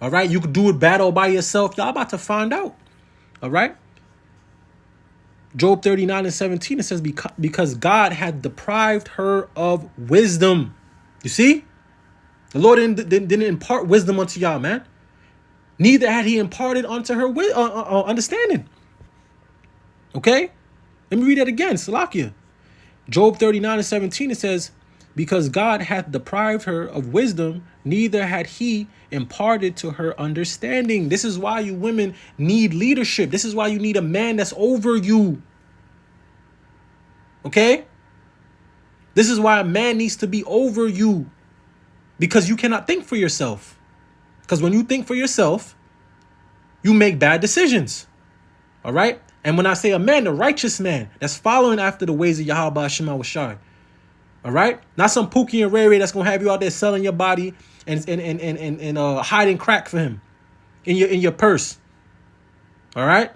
All right, you could do it battle by yourself. Y'all about to find out. All right. Job 39 and 17, it says, because God had deprived her of wisdom. You see? The Lord didn't impart wisdom unto y'all, man. Neither had he imparted unto her understanding. Okay? Let me read that again. Salakia. Job 39 and 17, it says, because God hath deprived her of wisdom, neither had he imparted to her understanding. This is why you women need leadership. This is why you need a man that's over you. Okay? This is why a man needs to be over you. Because you cannot think for yourself. Because when you think for yourself, you make bad decisions. All right? And when I say a man, the righteous man that's following after the ways of Yahweh Shem Awashai. All right? Not some Pookie and Ray Ray that's going to have you out there selling your body and hiding crack for him in your purse. All right?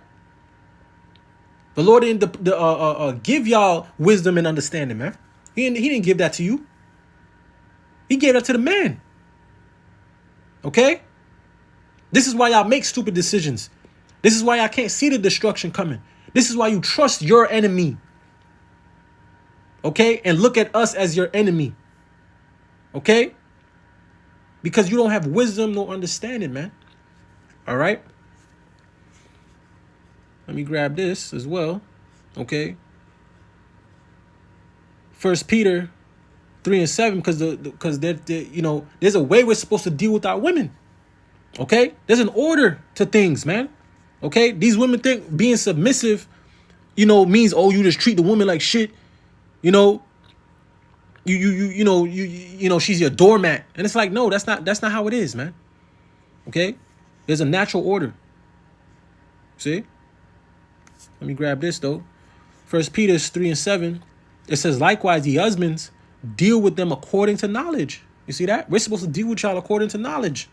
The Lord didn't give y'all wisdom and understanding, man. He didn't give that to you. He gave that to the man. Okay? This is why y'all make stupid decisions. This is why y'all can't see the destruction coming. This is why you trust your enemy. Okay? And look at us as your enemy. Okay? Because you don't have wisdom nor understanding, man. All right? Let me grab this as well. Okay? 1 Peter 3 and 7, because there's a way we're supposed to deal with our women. Okay? There's an order to things, man. Okay? These women think being submissive, means, oh, you just treat the woman like shit. You know, she's your doormat. And it's like, no, that's not how it is, man. Okay? There's a natural order. See? Let me grab this though. 1 Peter 3 and 7. It says, likewise, ye husbands, deal with them according to knowledge. You see that? We're supposed to deal with y'all according to knowledge.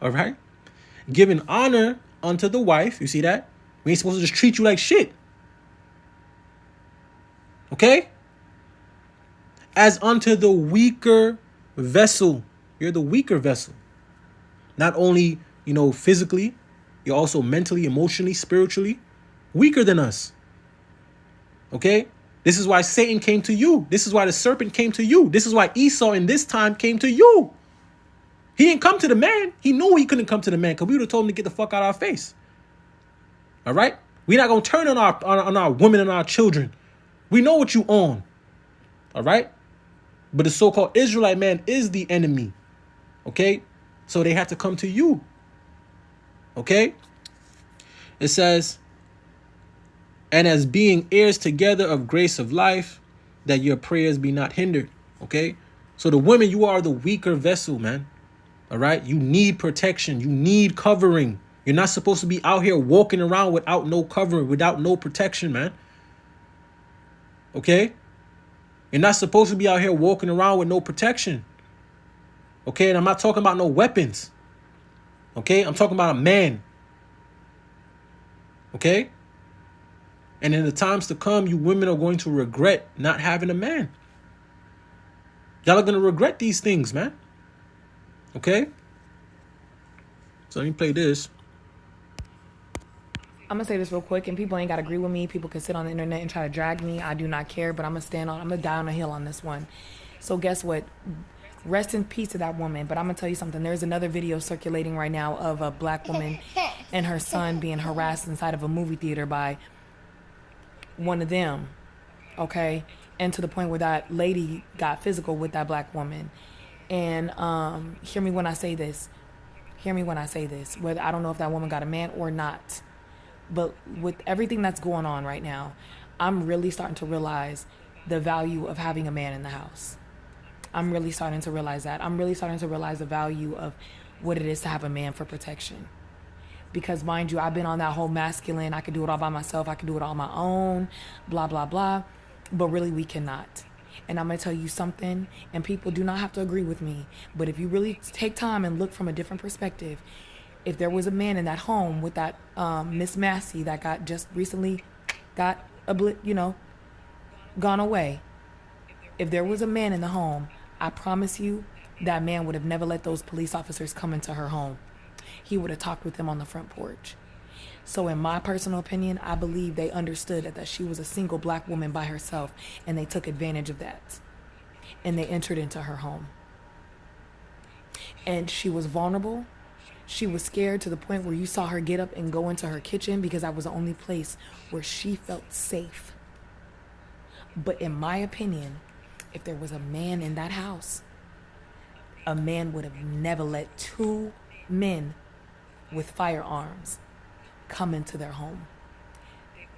All right? Giving honor unto the wife. You see that? We ain't supposed to just treat you like shit. Okay? As unto the weaker vessel. You're the weaker vessel. Not only, physically, You're also mentally, emotionally, spiritually weaker than us. Okay? This is why Satan came to you. This is why the serpent came to you. This is why Esau in this time came to you. He didn't come to the man. He knew he couldn't come to the man because we would have told him to get the fuck out of our face. All right? We're not going to turn on our women and our children. We know what you own. All right? But the so-called Israelite man is the enemy. Okay? So they have to come to you. Okay? It says, and as being heirs together of grace of life, that your prayers be not hindered. Okay? So the women, you are the weaker vessel, man. All right? You need protection. You need covering. You're not supposed to be out here walking around without no covering, without no protection, man. Okay? You're not supposed to be out here walking around with no protection. Okay? And I'm not talking about no weapons. Okay? I'm talking about a man. Okay? And in the times to come, you women are going to regret not having a man. Y'all are going to regret these things, man. Okay? So let me play this. I'm gonna say this real quick, and people ain't gotta agree with me. People can sit on the internet and try to drag me. I do not care, but I'm gonna die on a hill on this one. So guess what? Rest in peace to that woman. But I'm gonna tell you something. There's another video circulating right now of a black woman and her son being harassed inside of a movie theater by one of them. Okay? And to the point where that lady got physical with that black woman. And hear me when I say this. Hear me when I say this. Whether I don't know if that woman got a man or not. But with everything that's going on right now, I'm really starting to realize the value of having a man in the house. I'm really starting to realize that. I'm really starting to realize the value of what it is to have a man for protection. Because mind you, I've been on that whole masculine, I can do it all by myself, I can do it all on my own, blah, blah, blah. But really we cannot. And I'm going to tell you something, and people do not have to agree with me. But if you really take time and look from a different perspective, if there was a man in that home with that Miss Massey that got just recently got gone away. If there was a man in the home, I promise you that man would have never let those police officers come into her home. He would have talked with them on the front porch. So in my personal opinion, I believe they understood that she was a single black woman by herself, and they took advantage of that. And they entered into her home. And she was vulnerable. She was scared to the point where you saw her get up and go into her kitchen because that was the only place where she felt safe. But in my opinion, if there was a man in that house, a man would have never let two men with firearms come into their home.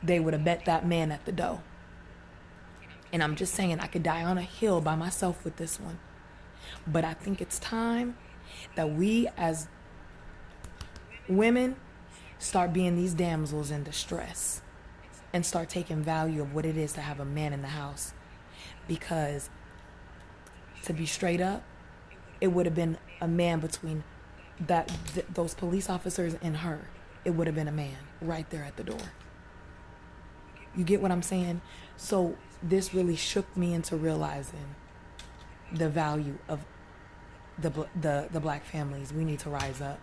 They would have met that man at the door. And I'm just saying, I could die on a hill by myself with this one. But I think it's time that we as women start being these damsels in distress and start taking value of what it is to have a man in the house. Because to be straight up, it would have been a man between those police officers and her. It would have been a man right there at the door. You get what I'm saying? So this really shook me into realizing the value of the black families. We need to rise up.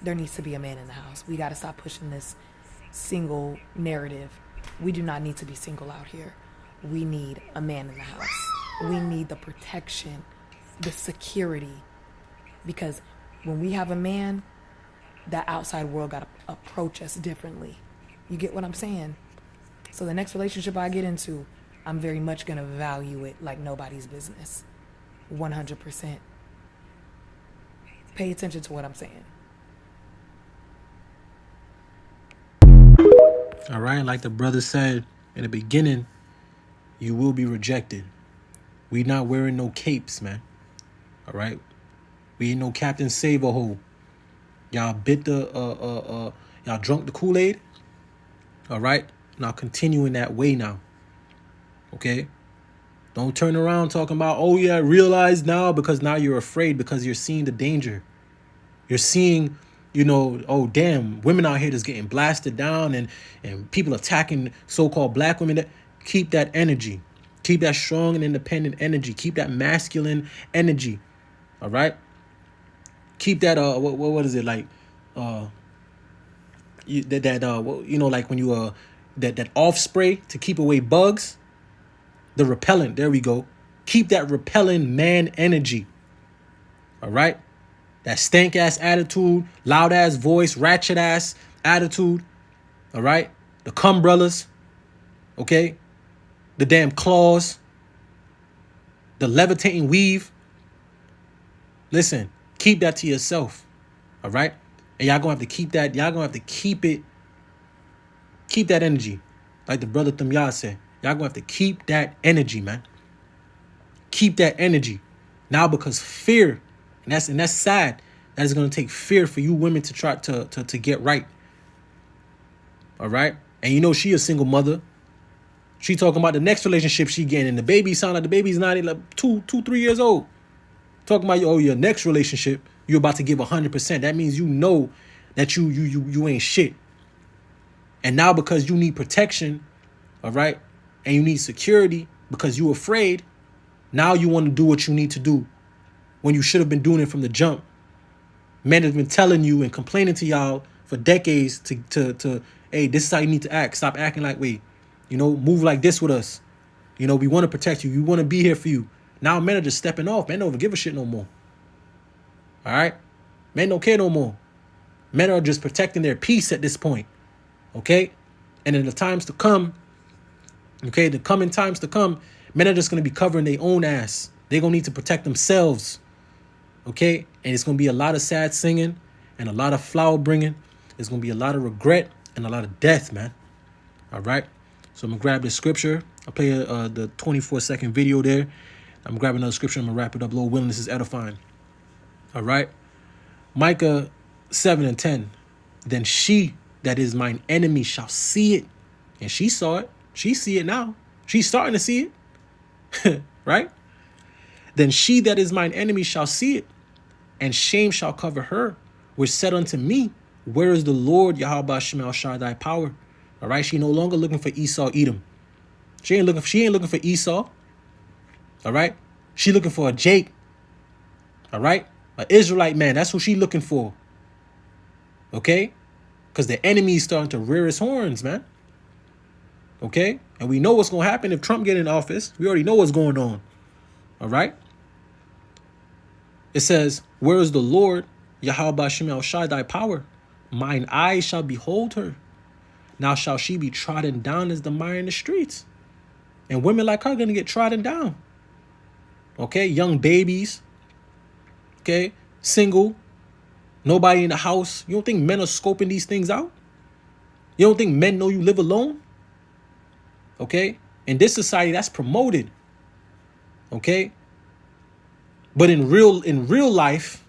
There needs to be a man in the house. We got to stop pushing this single narrative. We do not need to be single out here. We need a man in the house. We need the protection, the security. Because when we have a man, that outside world got to approach us differently. You get what I'm saying? So the next relationship I get into, I'm very much going to value it like nobody's business. 100%. Pay attention to what I'm saying. All right, like the brother said in the beginning, you will be rejected. We not wearing no capes, man. All right? We ain't no Captain Save-A-Hole. Y'all bit y'all drunk the Kool-Aid. All right? Now continue in that way now. Okay? Don't turn around talking about, oh yeah, realize now, because now you're afraid because you're seeing the danger. You're seeing, oh damn, women out here just getting blasted down and people attacking so-called black women. Keep that energy. Keep that strong and independent energy. Keep that masculine energy. All right? Keep that, what is it like? like when you that off spray to keep away bugs, the repellent. There we go. Keep that repellent man energy. All right, that stank ass attitude, loud ass voice, ratchet ass attitude. All right, the cumbrellas. Okay, the damn claws, the levitating weave. Listen, keep that to yourself. All right, and y'all gonna have to keep that. Y'all gonna have to keep it. Keep that energy, like the brother Thumya said. Y'all gonna have to keep that energy, man. Keep that energy. Now, because fear, and that's sad. That is gonna take fear for you women to try to get right. All right, and you know she a single mother. She talking about the next relationship she getting, and the baby sound like the baby's not like 3 years old. Talking about your next relationship, you're about to give 100%. That means you know that you ain't shit. And now because you need protection, all right, and you need security because you afraid, now you want to do what you need to do when you should have been doing it from the jump. Men have been telling you and complaining to y'all for decades to hey, this is how you need to act. Stop acting like move like this with us. We want to protect you. We want to be here for you. Now men are just stepping off. Men don't give a shit no more. All right? Men don't care no more. Men are just protecting their peace at this point. Okay? And in the times to come, okay, the coming times to come, men are just going to be covering their own ass. They're going to need to protect themselves. Okay? And it's going to be a lot of sad singing and a lot of flower bringing. There's going to be a lot of regret and a lot of death, man. All right? So I'm going to grab this scripture. I'll play the 24-second video there. I'm grabbing another scripture. I'm going to wrap it up. Lord willing, this is edifying. All right? Micah 7:10. Then she that is mine enemy shall see it. And she saw it. She see it now. She's starting to see it. Right? Then she that is mine enemy shall see it. And shame shall cover her, which said unto me, where is the Lord Yahweh Shem El Shaddai power? All right, she no longer looking for Esau, Edom. She ain't looking for Esau. All right, she looking for a Jake. All right, an Israelite man. That's who she looking for. Okay, because the enemy is starting to rear his horns, man. Okay, and we know what's gonna happen if Trump get in office. We already know what's going on. All right. It says, where is the Lord Yahweh Shem El Shaddai power? Mine eyes shall behold her. Now shall she be trodden down as the mire in the streets. And women like her are going to get trodden down. Okay, young babies. Okay, single. Nobody in the house. You don't think men are scoping these things out? You don't think men know you live alone? Okay, in this society, that's promoted. Okay, but in real life,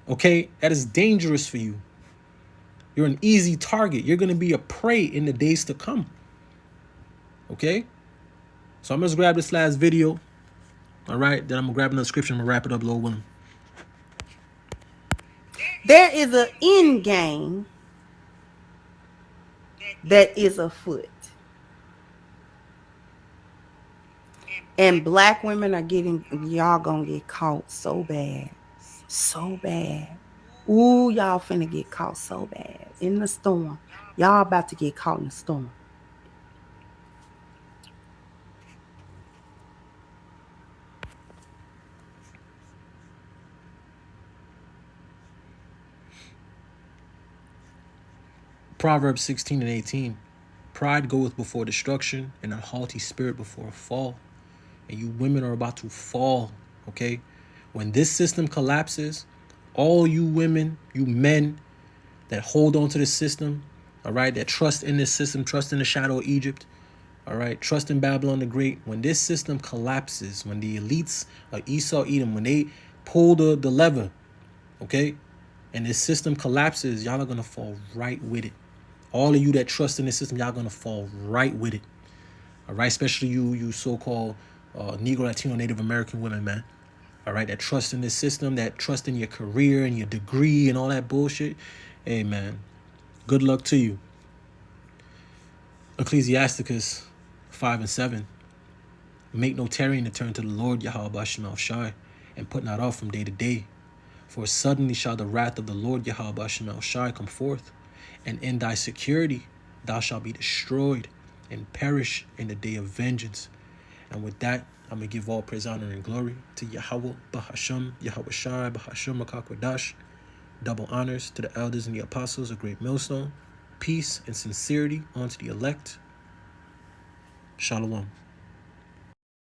okay, that is dangerous for you. You're an easy target. You're going to be a prey in the days to come. Okay? So I'm going to grab this last video. All right? Then I'm going to grab another scripture. I'm going to wrap it up, Lord willing. There is an end game that is afoot. And black women are y'all going to get caught so bad. So bad. Ooh, y'all finna get caught so bad in the storm. Y'all about to get caught in the storm. Proverbs 16:18. Pride goeth before destruction, and a haughty spirit before a fall. And you women are about to fall, okay? When this system collapses, all you women, you men that hold on to this system, all right, that trust in this system, trust in the shadow of Egypt, all right, trust in Babylon the Great. When this system collapses, when the elites of Esau, Edom, when they pull the lever, okay, and this system collapses, y'all are going to fall right with it. All of you that trust in this system, y'all going to fall right with it, all right, especially you so-called Negro, Latino, Native American women, man. All right, that trust in this system, that trust in your career and your degree and all that bullshit. Hey, man, good luck to you. Ecclesiasticus 5:7. Make no tarrying to turn to the Lord Yahweh Shem El Shaddai, and put not off from day to day. For suddenly shall the wrath of the Lord Yahweh Shem El Shaddai come forth, And in thy security thou shalt be destroyed and perish in the day of vengeance. And with that, I'm going to give all praise, honor, and glory to Yahweh, Bahasham, Yahweh Shai, Bahasham, Makakwadash. Double honors to the elders and the apostles of Great Millstone. Peace and sincerity unto the elect. Shalom.